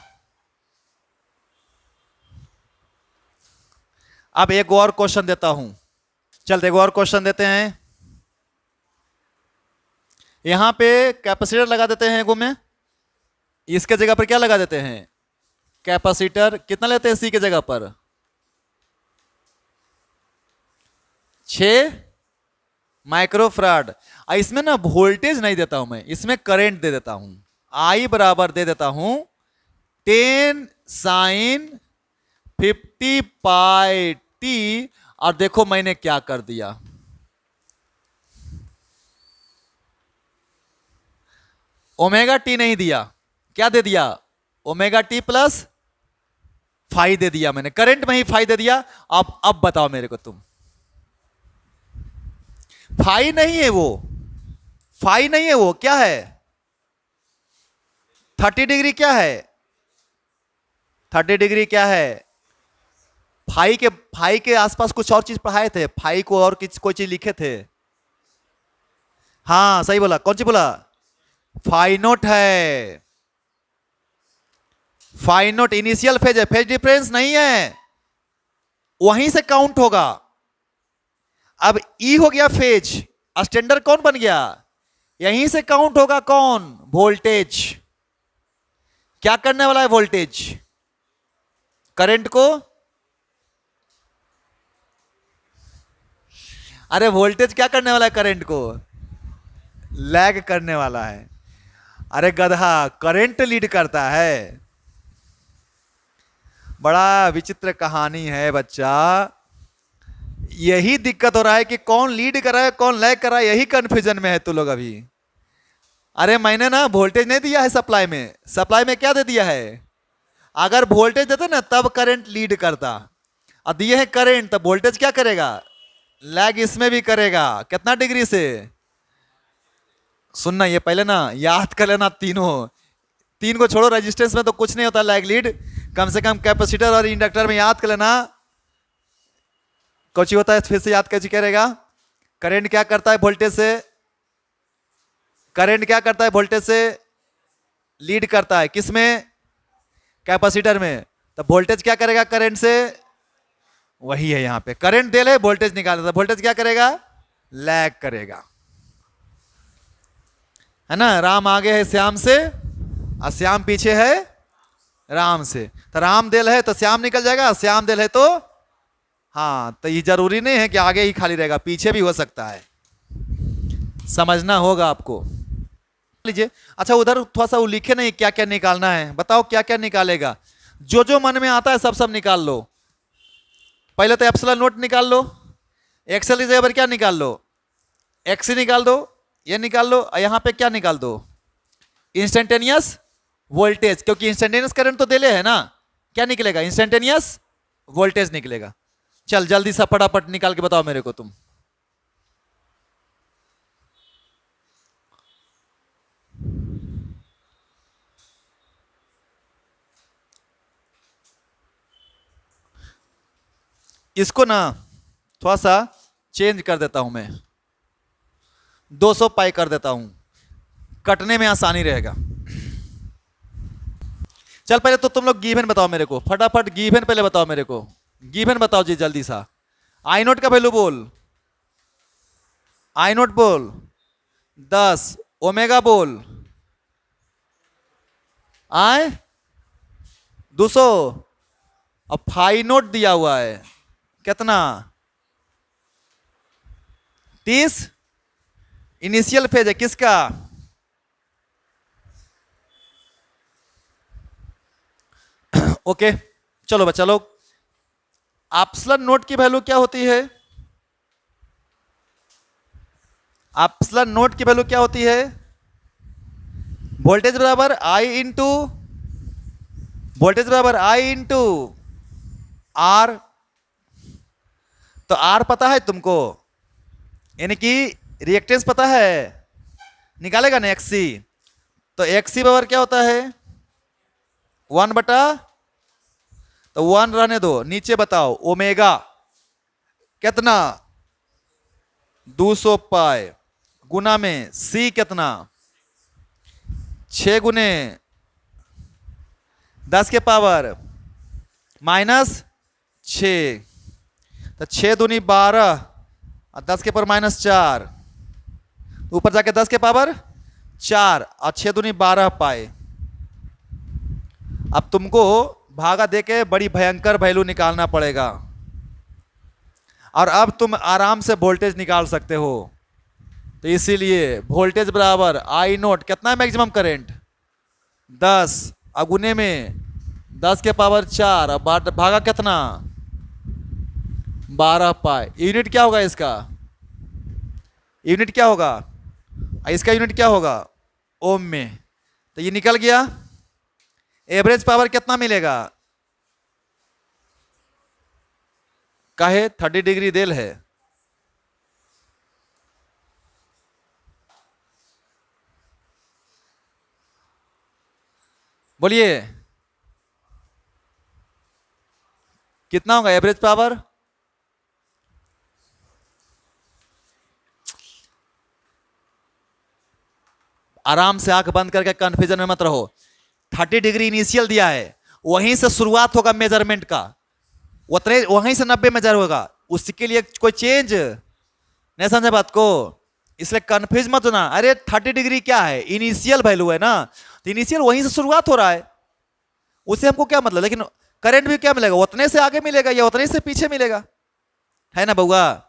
अब एक और क्वेश्चन देता हूं, चलते एक और क्वेश्चन देते हैं। यहां पे कैपेसिटर लगा देते हैं एगो में, इसके जगह पर क्या लगा देते हैं, कैपेसिटर। कितना लेते हैं सी के जगह पर, 6 माइक्रोफराड। इसमें ना वोल्टेज नहीं देता हूं मैं, इसमें करंट दे देता हूं। आई बराबर दे देता हूं 10 साइन 50 पाई टी। और देखो मैंने क्या कर दिया, ओमेगा टी नहीं दिया, क्या दे दिया, ओमेगा टी प्लस फाई दे दिया मैंने, करंट में ही फाई दे दिया। अब बताओ मेरे को तुम, फाई नहीं है वो, फाई नहीं है वो, क्या है, 30 डिग्री क्या है, 30 डिग्री क्या है, फाई के आसपास कुछ और चीज पढ़ाए थे, फाई को और कोई चीज लिखे थे। हाँ सही बोला, कौन सी बोला, फाई नोट है, फाई नोट इनिशियल फेज है, फेज डिफरेंस नहीं है, वहीं से काउंट होगा। अब ई हो गया फेज, स्टैंडर्ड कौन बन गया, यहीं से काउंट होगा कौन, वोल्टेज। क्या करने वाला है वोल्टेज, करंट को, अरे वोल्टेज क्या करने वाला है, करंट को लैग करने वाला है। अरे गधा, करंट लीड करता है। बड़ा विचित्र कहानी है बच्चा, यही दिक्कत हो रहा है कि कौन लीड कर रहा है कौन लैग कर रहा है, यही कंफ्यूजन में है तू लोग अभी। अरे मैंने ना वोल्टेज नहीं दिया है सप्लाई में, सप्लाई में क्या दे दिया है, अगर वोल्टेज देते ना तब करंट लीड करता, और दिए है करंट तब वोल्टेज क्या करेगा, लैग इसमें भी करेगा। कितना डिग्री से, सुनना ये पहले ना याद कर लेना, तीन को छोड़ो, रेजिस्टेंस में तो कुछ नहीं होता लैग लीड, कम से कम कैपेसिटर और इंडक्टर में याद कर लेना कुछ होता है। फिर से याद कैसे करेगा, करंट क्या करता है वोल्टेज से, करंट क्या करता है वोल्टेज से लीड करता है, किसमें, कैपेसिटर में, तो वोल्टेज क्या करेगा करंट से, वही है यहां पे, करंट दे ले वोल्टेज निकाल देता, वोल्टेज क्या करेगा, लैग करेगा, है ना। राम आगे है श्याम से और श्याम पीछे है राम से, तो राम देल है तो श्याम निकल जाएगा, श्याम देल है तो, हाँ तो ये जरूरी नहीं है कि आगे ही खाली रहेगा, पीछे भी हो सकता है, समझना होगा आपको। लीजिए, अच्छा उधर थोड़ा सा वो लिखे नहीं क्या क्या निकालना है, बताओ क्या क्या निकालेगा, जो जो मन में आता है सब सब निकाल लो। पहले तो एप्सिलॉन नोट निकाल लो, एक्सेल की जगह पर क्या निकाल लो, एक्सी निकाल दो, ये निकाल लो, और यहां पे क्या निकाल दो, इंस्टेंटेनियस वोल्टेज, क्योंकि इंस्टेंटेनियस करंट तो देले है ना, क्या निकलेगा, इंस्टेंटेनियस वोल्टेज निकलेगा। चल जल्दी सा फटाफट निकाल के बताओ मेरे को तुम। इसको ना थोड़ा सा चेंज कर देता हूं मैं, 200 पाई कर देता हूं, कटने में आसानी रहेगा। चल पहले तो तुम लोग गिवन बताओ मेरे को, फटाफट गिवन पहले बताओ मेरे को, गिवन बताओ जी जल्दी सा। आई नोट का वैल्यू बोल, आई नोट बोल 10, ओमेगा बोल आए 200, अब फाई नोट दिया हुआ है कितना, 30, इनिशियल फेज है किसका, ओके चलो बच्चा लोग, एप्सिलॉन नोट की वैल्यू क्या होती है, एप्सिलॉन नोट की वैल्यू क्या होती है, वोल्टेज बराबर आई इंटू, वोल्टेज बराबर आई इंटू आर, तो आर पता है तुमको, यानी कि रिएक्टेंस पता है, निकालेगा ना एक्सी। तो एक्सी बराबर क्या होता है 1 बटा, तो 1 रहने दो, नीचे बताओ ओमेगा कितना 200 पाई गुना में सी कितना 6 गुने 10 के पावर -6, तो 6 दूनी 12 और 10 के पावर -4, ऊपर जाके 10 के पावर 4 और 6 दूनी 12 पाए। अब तुमको भागा देके बड़ी भयंकर वैल्यू निकालना पड़ेगा, और अब तुम आराम से वोल्टेज निकाल सकते हो। तो इसीलिए वोल्टेज बराबर आई नोट कितना है मैक्सिमम करंट 10 अगुने में 10 के पावर 4 और भागा कितना 12 पाई। यूनिट क्या होगा इसका, यूनिट क्या होगा, इसका यूनिट क्या होगा ओम में। तो ये निकल गया। एवरेज पावर कितना मिलेगा, काहे 30 डिग्री देल है, बोलिए कितना होगा एवरेज पावर। आराम से आंख बंद करके कंफ्यूजन में मत रहो। 30 डिग्री इनिशियल दिया है, वहीं से शुरुआत होगा मेजरमेंट का, उतने वहीं से 90 मेजर होगा, उसके लिए कोई चेंज नहीं, समझे बात को। इसलिए कंफ्यूज मत होना, अरे 30 डिग्री क्या है इनिशियल वैल्यू है ना, तो इनिशियल वहीं से शुरुआत हो रहा है, उससे हमको क्या मतलब। लेकिन करंट भी क्या मिलेगा, उतने से आगे मिलेगा या उतने से पीछे मिलेगा, है ना बउआ।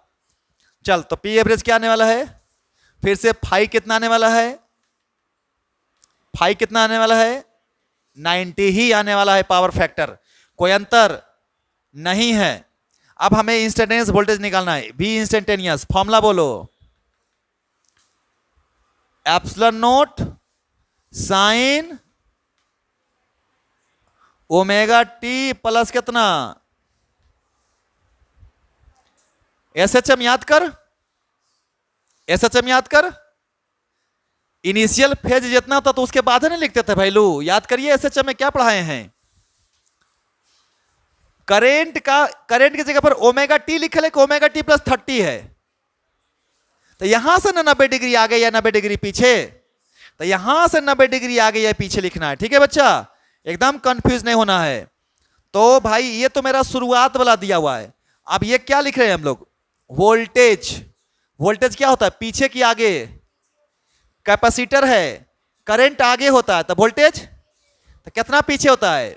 चल तो पी एवरेज क्या आने वाला है, फिर से फाई कितना आने वाला है, फाई कितना आने वाला है 90 ही आने वाला है पावर फैक्टर, कोई अंतर नहीं है। अब हमें इंस्टेंटेनियस वोल्टेज निकालना है, वी इंस्टेंटेनियस फॉर्मूला बोलो, epsilon note sine omega T plus कितना एसएचएम याद कर, एसएचएम याद कर। इनिशियल फेज जितना था तो उसके बाद नहीं लिखते थे वैल्यू, याद करिए एसएचएम में क्या पढ़ाए हैं। करेंट का, करेंट की जगह पर ओमेगा टी लिखे लेकिन ओमेगा टी प्लस 30 है, तो यहां से ना 90 डिग्री आगे या 90 डिग्री पीछे, तो यहां से 90 डिग्री आगे या पीछे लिखना है, ठीक है बच्चा, एकदम कंफ्यूज नहीं होना है। तो भाई ये तो मेरा शुरुआत वाला दिया हुआ है। अब ये क्या लिख रहे हैं हम लोग, वोल्टेज। वोल्टेज क्या होता है, पीछे की आगे, कैपेसिटर है, करंट आगे होता है, तो वोल्टेज तो कितना पीछे होता है,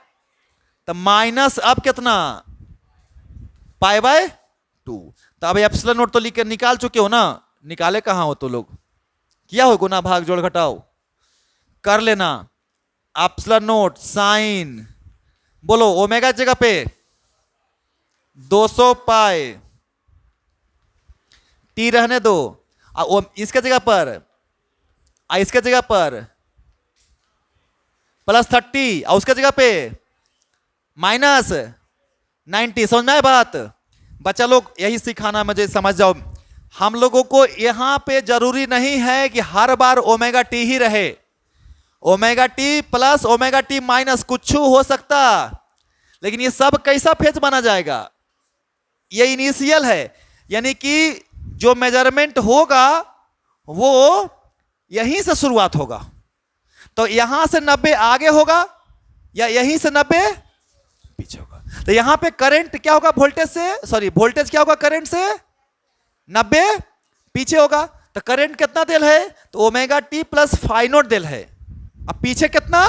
तो माइनस अब कितना π/2। तो अब एप्सिलॉन नोट तो लिख निकाल चुके हो ना, निकाले कहां हो तो लोग, किया हो गुना भाग जोड़ घटाओ कर लेना। एप्सिलॉन नोट साइन बोलो ओमेगा जगह पे 200 पाई, टी रहने दो, इसके जगह पर इसके जगह पर +30 और उसके जगह पे -90। समझ में आए बात बच्चा लोग, यही सिखाना मुझे, समझ जाओ। हम लोगों को यहां पे जरूरी नहीं है कि हर बार ओमेगा टी ही रहे, omega T plus omega T minus कुछ हो सकता, लेकिन ये सब कैसा फेज माना जाएगा, ये इनिशियल है, यानी कि जो मेजरमेंट होगा वो यहीं से शुरुआत होगा। तो यहां से 90 आगे होगा या यहीं से 90 पीछे होगा। तो यहां पे करंट क्या होगा वोल्टेज से, सॉरी वोल्टेज क्या होगा करंट से 90 पीछे होगा। तो करंट कितना दिल है, तो omega T plus phi naught दिल है। अब पीछे कितना,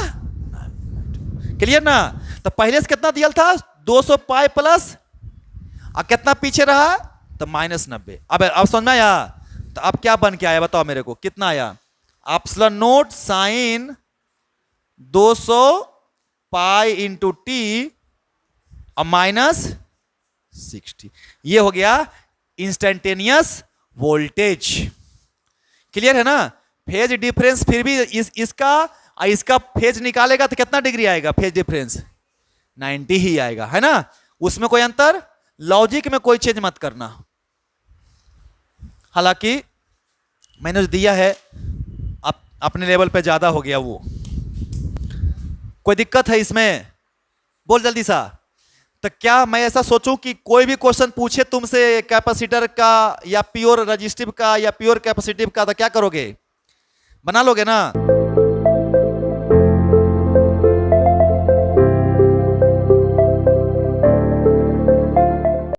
क्लियर ना। तो पहले से कितना दिया था 200 पाई प्लस, और कितना पीछे रहा तो -90। अब समझ में आया। तो अब क्या बन के आया बताओ मेरे को, कितना आया, epsilon note sine 200 pi into T और -60, ये हो गया इंस्टेंटेनियस वोल्टेज। क्लियर है ना। फेज डिफरेंस फिर भी इसका फेज निकालेगा तो कितना डिग्री आएगा फेज डिफरेंस, 90 ही आएगा, है ना, उसमें कोई अंतर लॉजिक में कोई चेंज मत करना। हालांकि मैंने जो दिया है अपने लेवल पे ज्यादा हो गया वो, कोई दिक्कत है इसमें? बोल जल्दी सा। तो क्या मैं ऐसा सोचूं कि कोई भी क्वेश्चन पूछे तुमसे कैपेसिटर का या प्योर रेजिस्टिव का या प्योर कैपेसिटिव का, तो क्या करोगे? बना लोगे ना?